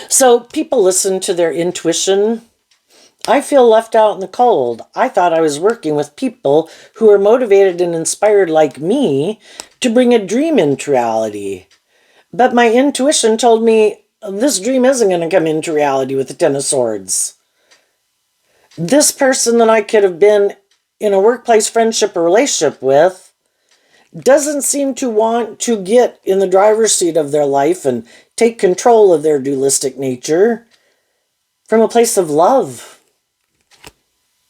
So people listen to their intuition. I feel left out in the cold. I thought I was working with people who are motivated and inspired like me to bring a dream into reality. But my intuition told me this dream isn't going to come into reality with the Ten of Swords. This person that I could have been in a workplace friendship or relationship with doesn't seem to want to get in the driver's seat of their life and take control of their dualistic nature from a place of love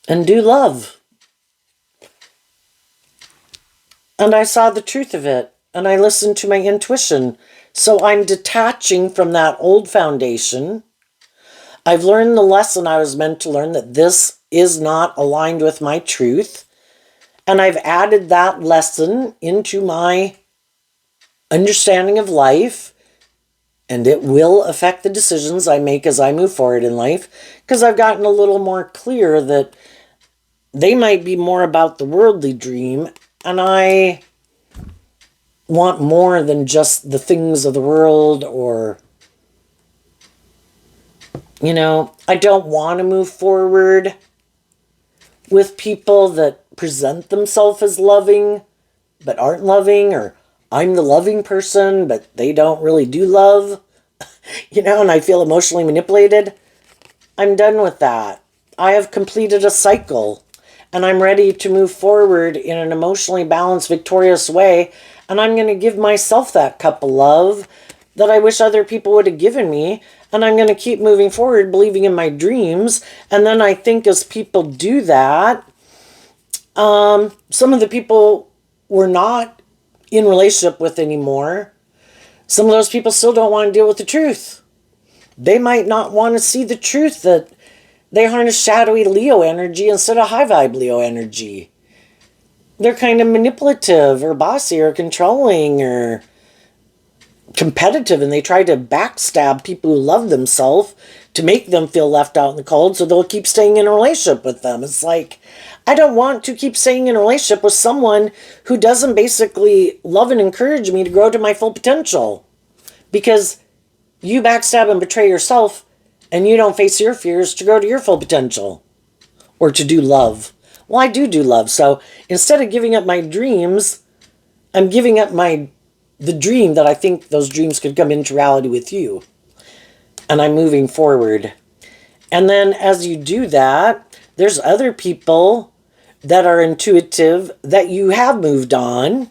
and do love. And I saw the truth of it, and I listened to my intuition. So I'm detaching from that old foundation. I've learned the lesson I was meant to learn, that this is not aligned with my truth. And I've added that lesson into my understanding of life, and it will affect the decisions I make as I move forward in life, because I've gotten a little more clear that they might be more about the worldly dream, and I want more than just the things of the world, or, I don't want to move forward with people that present themselves as loving but aren't loving, or I'm the loving person but they don't really do love, and I feel emotionally manipulated. I'm done with that. I have completed a cycle, and I'm ready to move forward in an emotionally balanced, victorious way, and I'm going to give myself that cup of love that I wish other people would have given me, and I'm going to keep moving forward, believing in my dreams. And then I think as people do that, some of the people we're not in relationship with anymore, some of those people still don't want to deal with the truth. They might not want to see the truth that they harness shadowy Leo energy instead of high vibe Leo energy. They're kind of manipulative or bossy or controlling or competitive, and they try to backstab people who love themselves to make them feel left out in the cold, so they'll keep staying in a relationship with them. It's like, I don't want to keep staying in a relationship with someone who doesn't basically love and encourage me to grow to my full potential, because you backstab and betray yourself and you don't face your fears to grow to your full potential or to do love. Well, I do love. So instead of giving up my dreams, I'm giving up the dream that I think those dreams could come into reality with you. And I'm moving forward. And then as you do that, there's other people that are intuitive that you have moved on,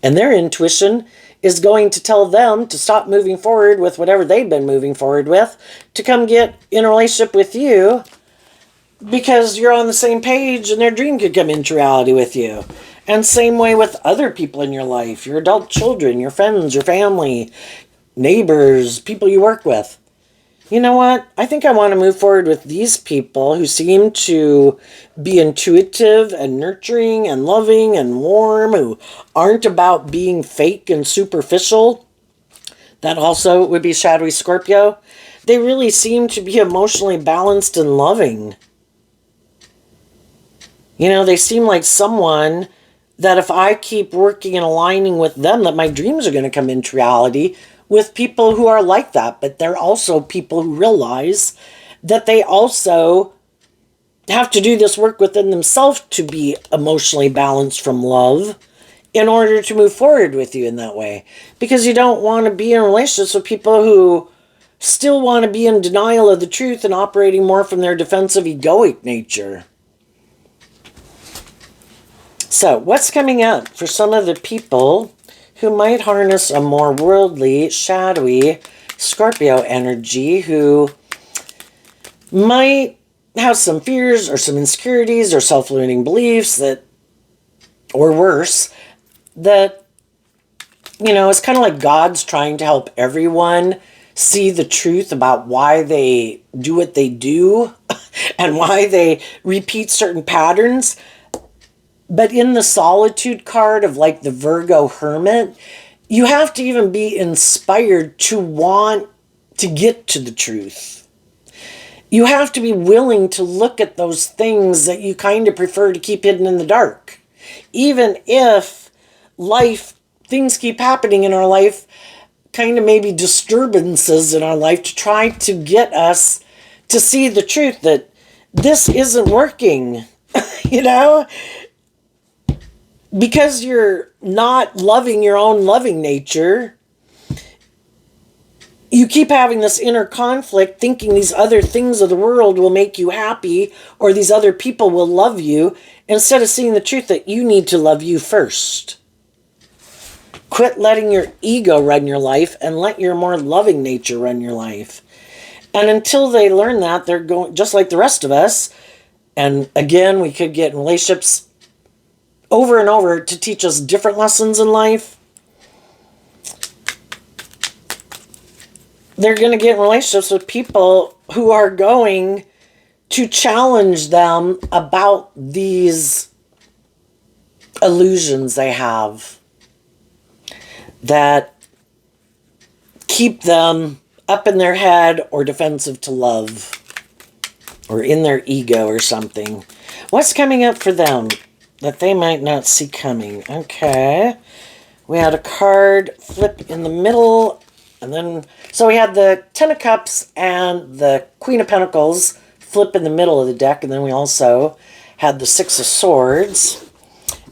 and their intuition is going to tell them to stop moving forward with whatever they've been moving forward with, to come get in a relationship with you, because you're on the same page and their dream could come into reality with you. And same way with other people in your life, your adult children, your friends, your family, neighbors, people you work with. You know what? I think I want to move forward with these people who seem to be intuitive and nurturing and loving and warm, who aren't about being fake and superficial. That also would be shadowy Scorpio. They really seem to be emotionally balanced and loving. They seem like someone that if I keep working and aligning with them, that my dreams are going to come into reality with people who are like that. But they're also people who realize that they also have to do this work within themselves to be emotionally balanced from love in order to move forward with you in that way. Because you don't want to be in relationships with people who still want to be in denial of the truth and operating more from their defensive egoic nature. So, what's coming up for some of the people who might harness a more worldly, shadowy Scorpio energy, who might have some fears or some insecurities or self-limiting beliefs that, or worse, that, it's kind of like God's trying to help everyone see the truth about why they do what they do and why they repeat certain patterns. But in the solitude card of like the Virgo hermit, you have to even be inspired to want to get to the truth. You have to be willing to look at those things that you kind of prefer to keep hidden in the dark. Even if things keep happening in our life, kind of maybe disturbances in our life to try to get us to see the truth that this isn't working, Because you're not loving your own loving nature, you keep having this inner conflict, thinking these other things of the world will make you happy, or these other people will love you, instead of seeing the truth that you need to love you first. Quit letting your ego run your life and let your more loving nature run your life. And until they learn that, they're going just like the rest of us. And again, we could get in relationships over and over to teach us different lessons in life. They're going to get in relationships with people who are going to challenge them about these illusions they have that keep them up in their head or defensive to love or in their ego or something. What's coming up for them that they might not see coming? Okay. We had a card flip in the middle. And then, so we had the Ten of Cups and the Queen of Pentacles flip in the middle of the deck. And then we also had the Six of Swords.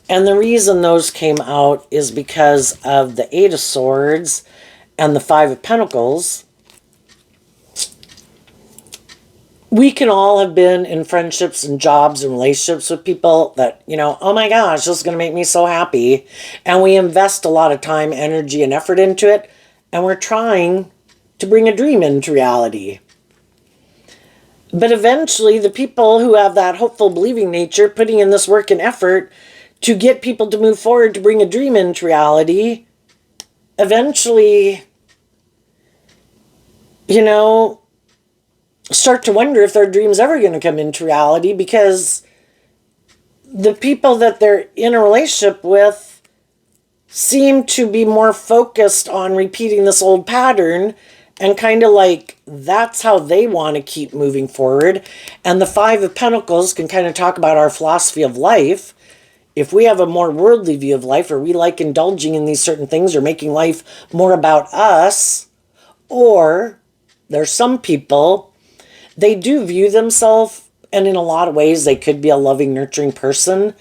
And the reason those came out is because of the Eight of Swords and the Five of Pentacles. We can all have been in friendships and jobs and relationships with people that, you know, oh my gosh, this is going to make me so happy. And we invest a lot of time, energy, and effort into it. And we're trying to bring a dream into reality. But eventually, the people who have that hopeful, believing nature, putting in this work and effort to get people to move forward to bring a dream into reality, eventually, you know, start to wonder if their dream's ever going to come into reality, because the people that they're in a relationship with seem to be more focused on repeating this old pattern, and kind of like that's how they want to keep moving forward. And the Five of Pentacles can kind of talk about our philosophy of life. If we have a more worldly view of life, or we like indulging in these certain things or making life more about us, or there's some people, they do view themselves, and in a lot of ways they could be a loving, nurturing person,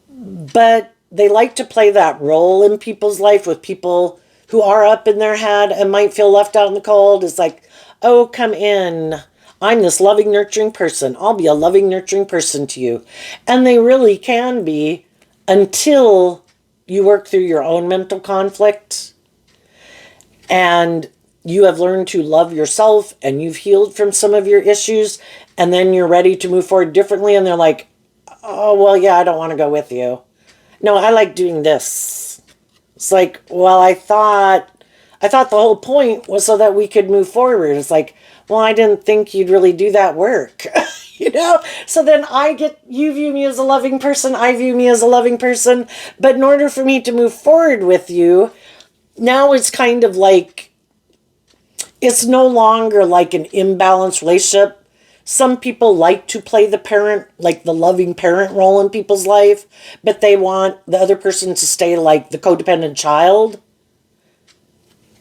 but they like to play that role in people's life with people who are up in their head and might feel left out in the cold. It's like, oh, come in. I'm this loving, nurturing person. I'll be a loving, nurturing person to you. And they really can be, until you work through your own mental conflict and you have learned to love yourself and you've healed from some of your issues, and then you're ready to move forward differently. And they're like, oh, well, yeah, I don't want to go with you. No, I like doing this. It's like, well, I thought the whole point was so that we could move forward. It's like, well, I didn't think you'd really do that work. You know? So then you view me as a loving person, I view me as a loving person. But in order for me to move forward with you, now it's kind of like, it's no longer like an imbalanced relationship. Some people like to play the parent, like the loving parent role in people's life, but they want the other person to stay like the codependent child.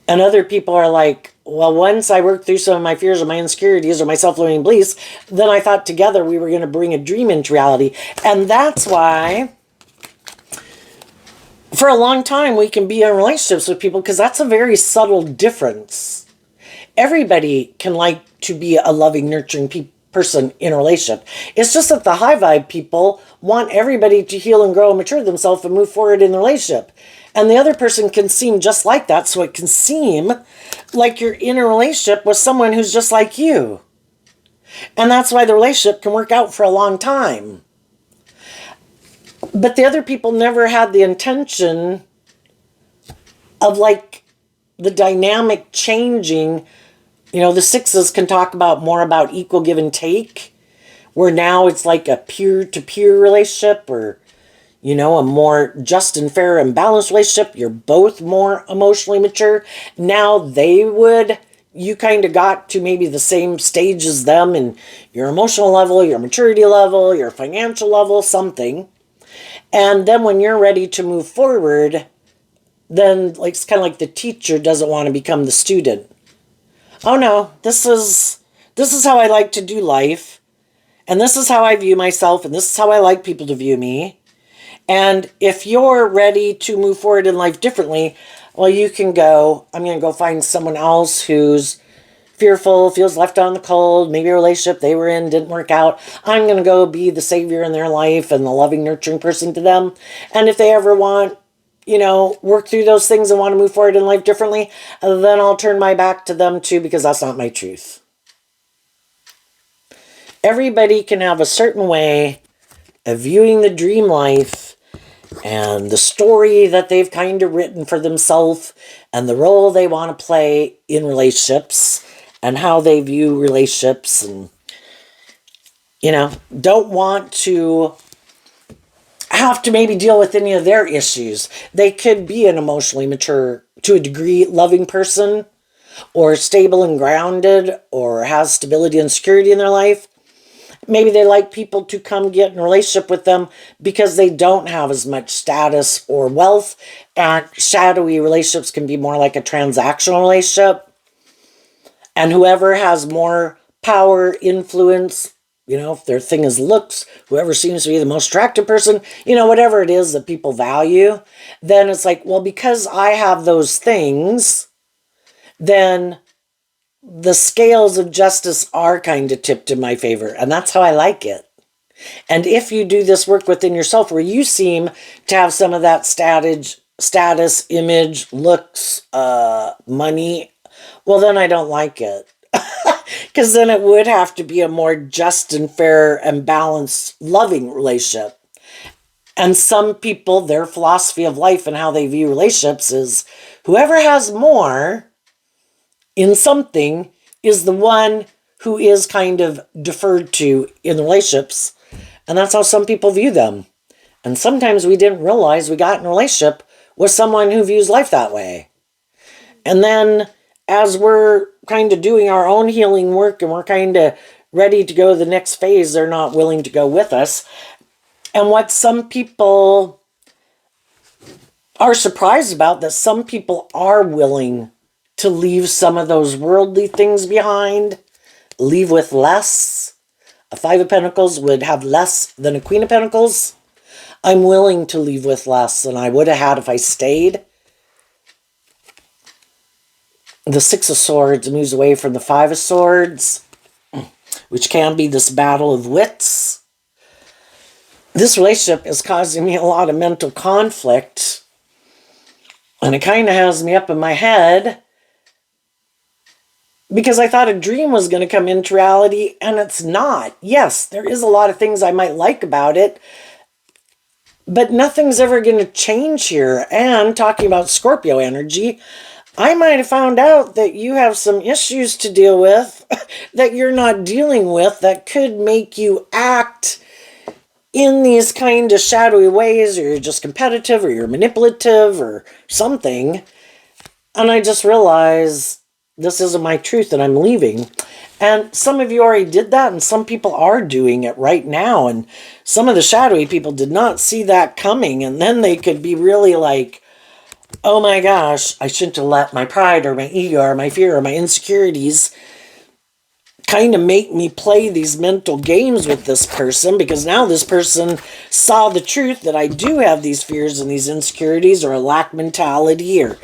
And other people are like, well, once I worked through some of my fears or my insecurities or my self-limiting beliefs, then I thought together we were going to bring a dream into reality. And that's why for a long time we can be in relationships with people, because that's a very subtle difference. Everybody can like to be a loving, nurturing person in a relationship. It's just that the high vibe people want everybody to heal and grow and mature themselves and move forward in the relationship. And the other person can seem just like that, so it can seem like you're in a relationship with someone who's just like you. And that's why the relationship can work out for a long time. But the other people never had the intention of like the dynamic changing. You know, the sixes can talk about more about equal give and take, where now it's like a peer-to-peer relationship, or, you know, a more just and fair and balanced relationship. You're both more emotionally mature. Now you kind of got to maybe the same stage as them in your emotional level, your maturity level, your financial level, something. And then when you're ready to move forward, then like it's kind of like the teacher doesn't want to become the student. Oh no, this is how I like to do life, and this is how I view myself, and this is how I like people to view me. And if you're ready to move forward in life differently, Well, you can go, I'm going to go find someone else who's fearful, feels left out in the cold, maybe a relationship they were in didn't work out. I'm going to go be the savior in their life and the loving, nurturing person to them. And if they ever want, work through those things and want to move forward in life differently, then I'll turn my back to them too, because that's not my truth. Everybody can have a certain way of viewing the dream life and the story that they've kind of written for themselves and the role they want to play in relationships and how they view relationships, and don't want to have to maybe deal with any of their issues. They could be an emotionally mature, to a degree, loving person, or stable and grounded, or has stability and security in their life. Maybe they like people to come get in a relationship with them because they don't have as much status or wealth. And shadowy relationships can be more like a transactional relationship. And whoever has more power, influence, if their thing is looks, whoever seems to be the most attractive person, whatever it is that people value, then it's like, well, because I have those things, then the scales of justice are kind of tipped in my favor. And that's how I like it. And if you do this work within yourself where you seem to have some of that status, image, looks, money, well, then I don't like it. Because then it would have to be a more just and fair and balanced, loving relationship. And some people, their philosophy of life and how they view relationships is whoever has more in something is the one who is kind of deferred to in relationships. And that's how some people view them. And sometimes we didn't realize we got in a relationship with someone who views life that way. And then as we're kind of doing our own healing work and we're kind of ready to go to the next phase, they're not willing to go with us. And what some people are surprised about, that some people are willing to leave some of those worldly things behind, leave with less. A Five of Pentacles would have less than a Queen of Pentacles. I'm willing to leave with less than I would have had if I stayed. The Six of Swords moves away from the Five of Swords, which can be this battle of wits. This relationship is causing me a lot of mental conflict, and it kind of has me up in my head because I thought a dream was going to come into reality, and it's not. Yes, there is a lot of things I might like about it, but nothing's ever going to change here. And talking about Scorpio energy, I might have found out that you have some issues to deal with that you're not dealing with that could make you act in these kind of shadowy ways, or you're just competitive, or you're manipulative, or something. And I just realized this isn't my truth and I'm leaving. And some of you already did that, and some people are doing it right now. And some of the shadowy people did not see that coming. And then they could be really like, oh my gosh, I shouldn't have let my pride or my ego or my fear or my insecurities kind of make me play these mental games with this person, because now this person saw the truth that I do have these fears and these insecurities, or a lack mentality, or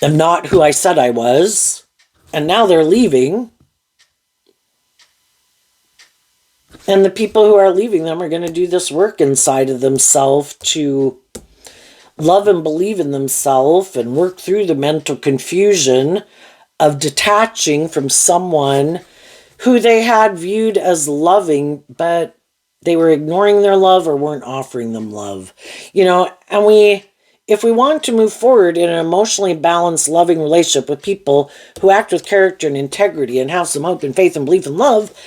I'm not who I said I was, and now they're leaving. And the people who are leaving them are going to do this work inside of themselves to love and believe in themselves and work through the mental confusion of detaching from someone who they had viewed as loving, but they were ignoring their love or weren't offering them love. And if we want to move forward in an emotionally balanced, loving relationship with people who act with character and integrity and have some hope and faith and belief and love,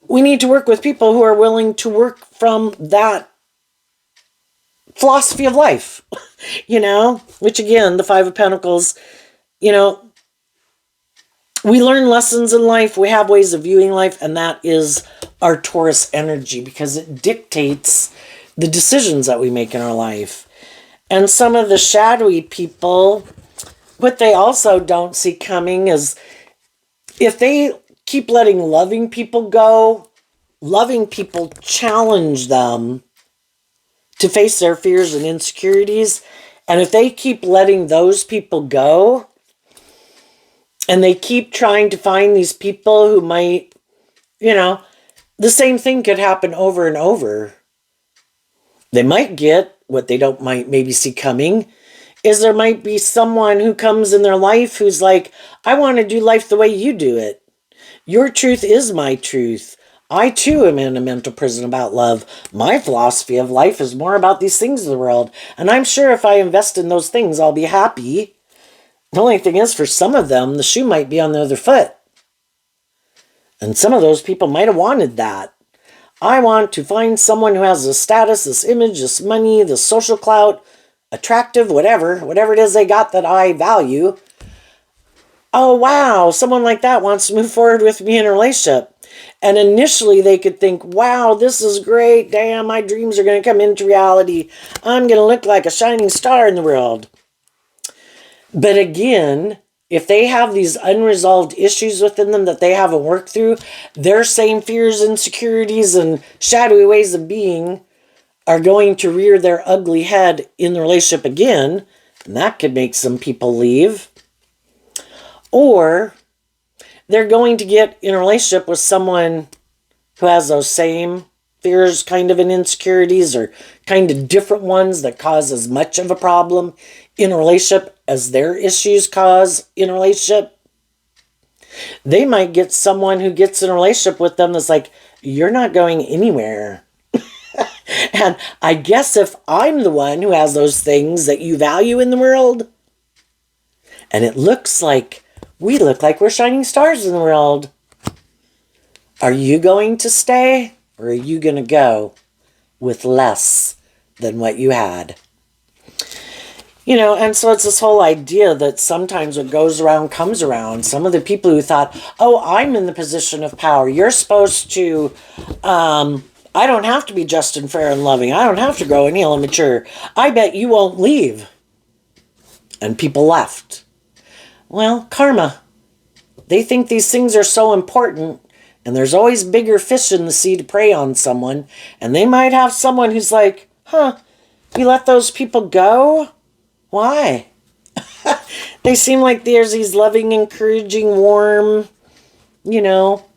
we need to work with people who are willing to work from that philosophy of life, which again, the Five of Pentacles, we learn lessons in life. We have ways of viewing life, and that is our Taurus energy, because it dictates the decisions that we make in our life. And some of the shadowy people, what they also don't see coming is if they keep letting loving people go, loving people challenge them to face their fears and insecurities, And if they keep letting those people go, and they keep trying to find these people who might, the same thing could happen over and over. They might get what they don't might maybe see coming, is there might be someone who comes in their life who's like, I want to do life the way you do it. Your truth is my truth. I too am in a mental prison about love. My philosophy of life is more about these things of the world. And I'm sure if I invest in those things, I'll be happy. The only thing is, for some of them, the shoe might be on the other foot. And some of those people might have wanted that. I want to find someone who has this status, this image, this money, this social clout, attractive, whatever it is they got that I value. Oh, wow, someone like that wants to move forward with me in a relationship. And initially they could think, wow, this is great. Damn, my dreams are going to come into reality. I'm going to look like a shining star in the world. But again, if they have these unresolved issues within them that they haven't worked through, their same fears, insecurities, and shadowy ways of being are going to rear their ugly head in the relationship again. And that could make some people leave. Or they're going to get in a relationship with someone who has those same fears, kind of, and insecurities, or kind of different ones that cause as much of a problem in a relationship as their issues cause in a relationship. They might get someone who gets in a relationship with them that's like, you're not going anywhere. And I guess if I'm the one who has those things that you value in the world, and it looks like we look like we're shining stars in the world, are you going to stay, or are you going to go with less than what you had? And so it's this whole idea that sometimes what goes around comes around. Some of the people who thought, oh, I'm in the position of power. You're supposed to, I don't have to be just and fair and loving. I don't have to grow and heal and mature. I bet you won't leave. And people left. Well, karma. They think these things are so important, and there's always bigger fish in the sea to prey on someone, and they might have someone who's like, you let those people go? Why? They seem like there's these loving, encouraging, warm,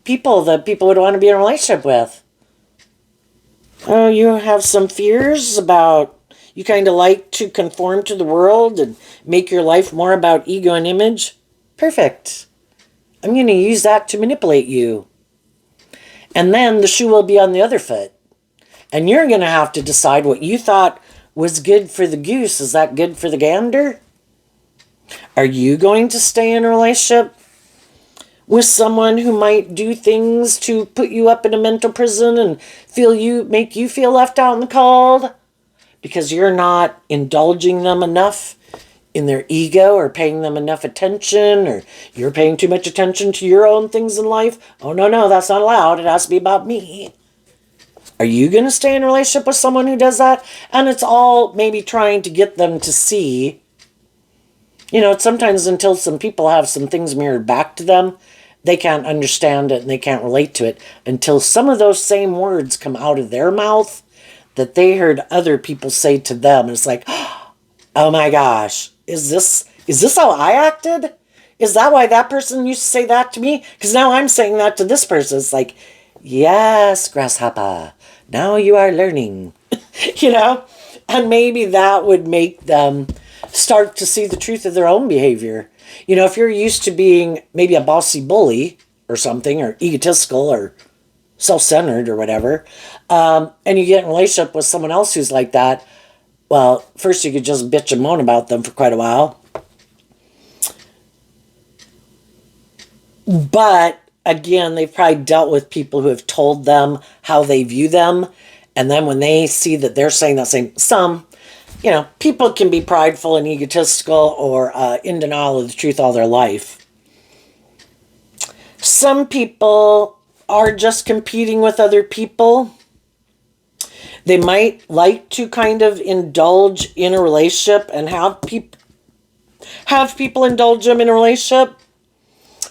people that people would want to be in a relationship with. Oh, you have some fears about, you kind of like to conform to the world and make your life more about ego and image? Perfect. I'm going to use that to manipulate you. And then the shoe will be on the other foot. And you're going to have to decide what you thought was good for the goose. Is that good for the gander? Are you going to stay in a relationship with someone who might do things to put you up in a mental prison and make you feel left out in the cold because you're not indulging them enough in their ego or paying them enough attention, or you're paying too much attention to your own things in life? Oh, no, that's not allowed. It has to be about me. Are you going to stay in a relationship with someone who does that? And it's all maybe trying to get them to see, sometimes until some people have some things mirrored back to them, they can't understand it and they can't relate to it until some of those same words come out of their mouth that they heard other people say to them. And it's like, oh my gosh, is this how I acted? Is that why that person used to say that to me? Because now I'm saying that to this person. It's like, yes, grasshopper, now you are learning, and maybe that would make them start to see the truth of their own behavior. If you're used to being maybe a bossy bully or something, or egotistical or self-centered or whatever, and you get in a relationship with someone else who's like that, well, first you could just bitch and moan about them for quite a while. But again, they've probably dealt with people who have told them how they view them. And then when they see that they're saying that same, people can be prideful and egotistical or in denial of the truth all their life. Some people are just competing with other people. They might like to kind of indulge in a relationship and have people indulge them in a relationship.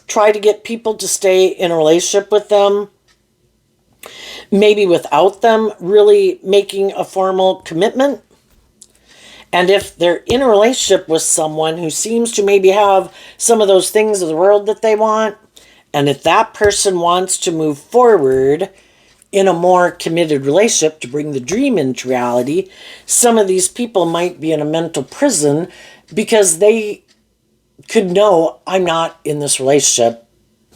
Try to get people to stay in a relationship with them. Maybe without them really making a formal commitment. And if they're in a relationship with someone who seems to maybe have some of those things of the world that they want, and if that person wants to move forward in a more committed relationship to bring the dream into reality, some of these people might be in a mental prison because they could know, I'm not in this relationship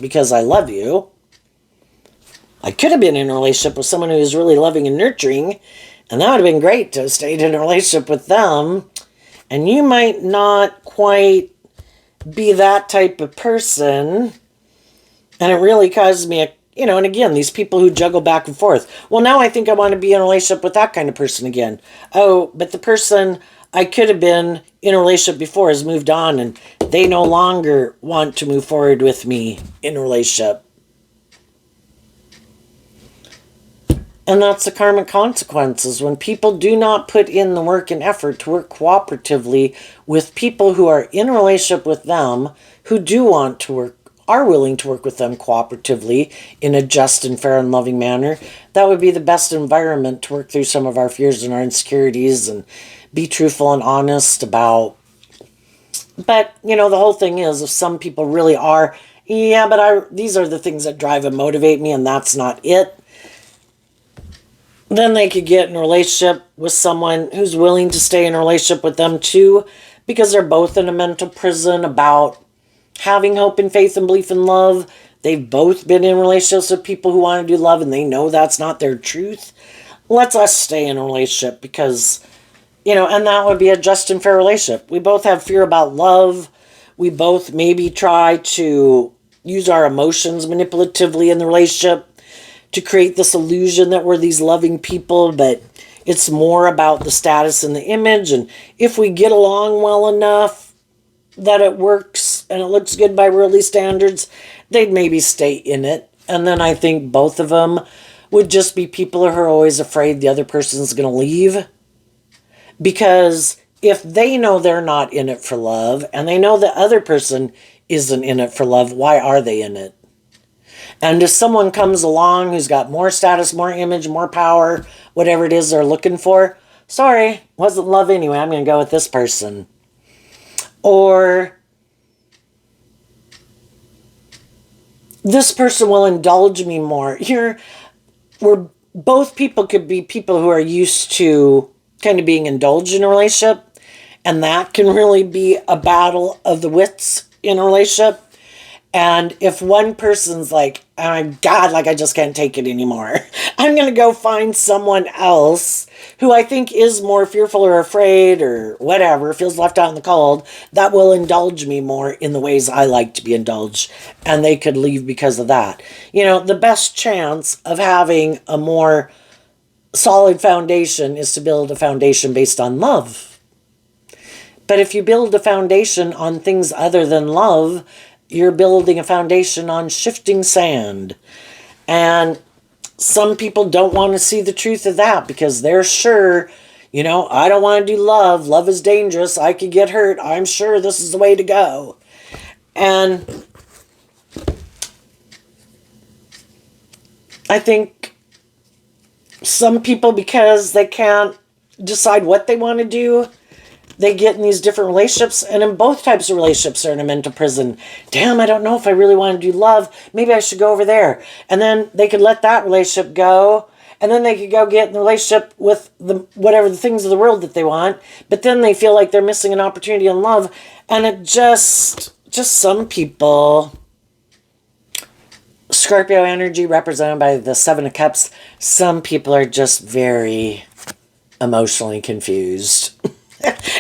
because I love you. I could have been in a relationship with someone who is really loving and nurturing, and that would have been great to have stayed in a relationship with them. And you might not quite be that type of person. And it really causes me and again, these people who juggle back and forth. Well, now I think I want to be in a relationship with that kind of person again. Oh, but the person I could have been in a relationship before has moved on and they no longer want to move forward with me in a relationship. And that's the karmic consequences. When people do not put in the work and effort to work cooperatively with people who are in a relationship with them, who do want to work, are willing to work with them cooperatively in a just and fair and loving manner, that would be the best environment to work through some of our fears and our insecurities and be truthful and honest about. But, the whole thing is, if some people really are, these are the things that drive and motivate me and that's not it, then they could get in a relationship with someone who's willing to stay in a relationship with them too, because they're both in a mental prison about having hope and faith and belief in love. They've both been in relationships with people who want to do love and they know that's not their truth. Let's us stay in a relationship because, and that would be a just and fair relationship. We both have fear about love. We both maybe try to use our emotions manipulatively in the relationship to create this illusion that we're these loving people, but it's more about the status and the image. And if we get along well enough that it works and it looks good by worldly standards, they'd maybe stay in it. And then I think both of them would just be people who are always afraid the other person's going to leave. Because if they know they're not in it for love and they know the other person isn't in it for love, why are they in it? And if someone comes along who's got more status, more image, more power, whatever it is they're looking for, sorry, wasn't love anyway, I'm going to go with this person. Or this person will indulge me more. Both people could be people who are used to kind of being indulged in a relationship, and that can really be a battle of the wits in a relationship. And if one person's like, oh my God, I just can't take it anymore, I'm going to go find someone else who I think is more fearful or afraid or whatever, feels left out in the cold, that will indulge me more in the ways I like to be indulged. And they could leave because of that. The best chance of having a more solid foundation is to build a foundation based on love. But if you build a foundation on things other than love, you're building a foundation on shifting sand. And some people don't want to see the truth of that because they're sure, I don't want to do love. Love is dangerous. I could get hurt. I'm sure this is the way to go. And I think some people, because they can't decide what they want to do, they get in these different relationships, and in both types of relationships are in a mental prison. Damn, I don't know if I really want to do love. Maybe I should go over there. And then they could let that relationship go, and then they could go get in a relationship with whatever the things of the world that they want, but then they feel like they're missing an opportunity in love, and it just some people, Scorpio energy represented by the Seven of Cups, some people are just very emotionally confused.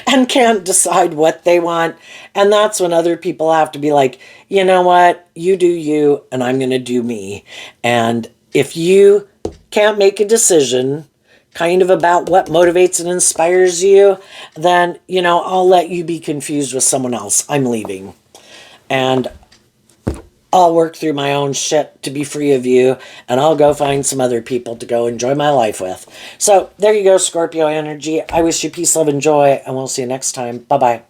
And can't decide what they want. And that's when other people have to be like, you know what? You do you, and I'm going to do me. And if you can't make a decision kind of about what motivates and inspires you, then, I'll let you be confused with someone else. I'm leaving. And I'll work through my own shit to be free of you, and I'll go find some other people to go enjoy my life with. So there you go, Scorpio energy. I wish you peace, love, and joy, and we'll see you next time. Bye-bye.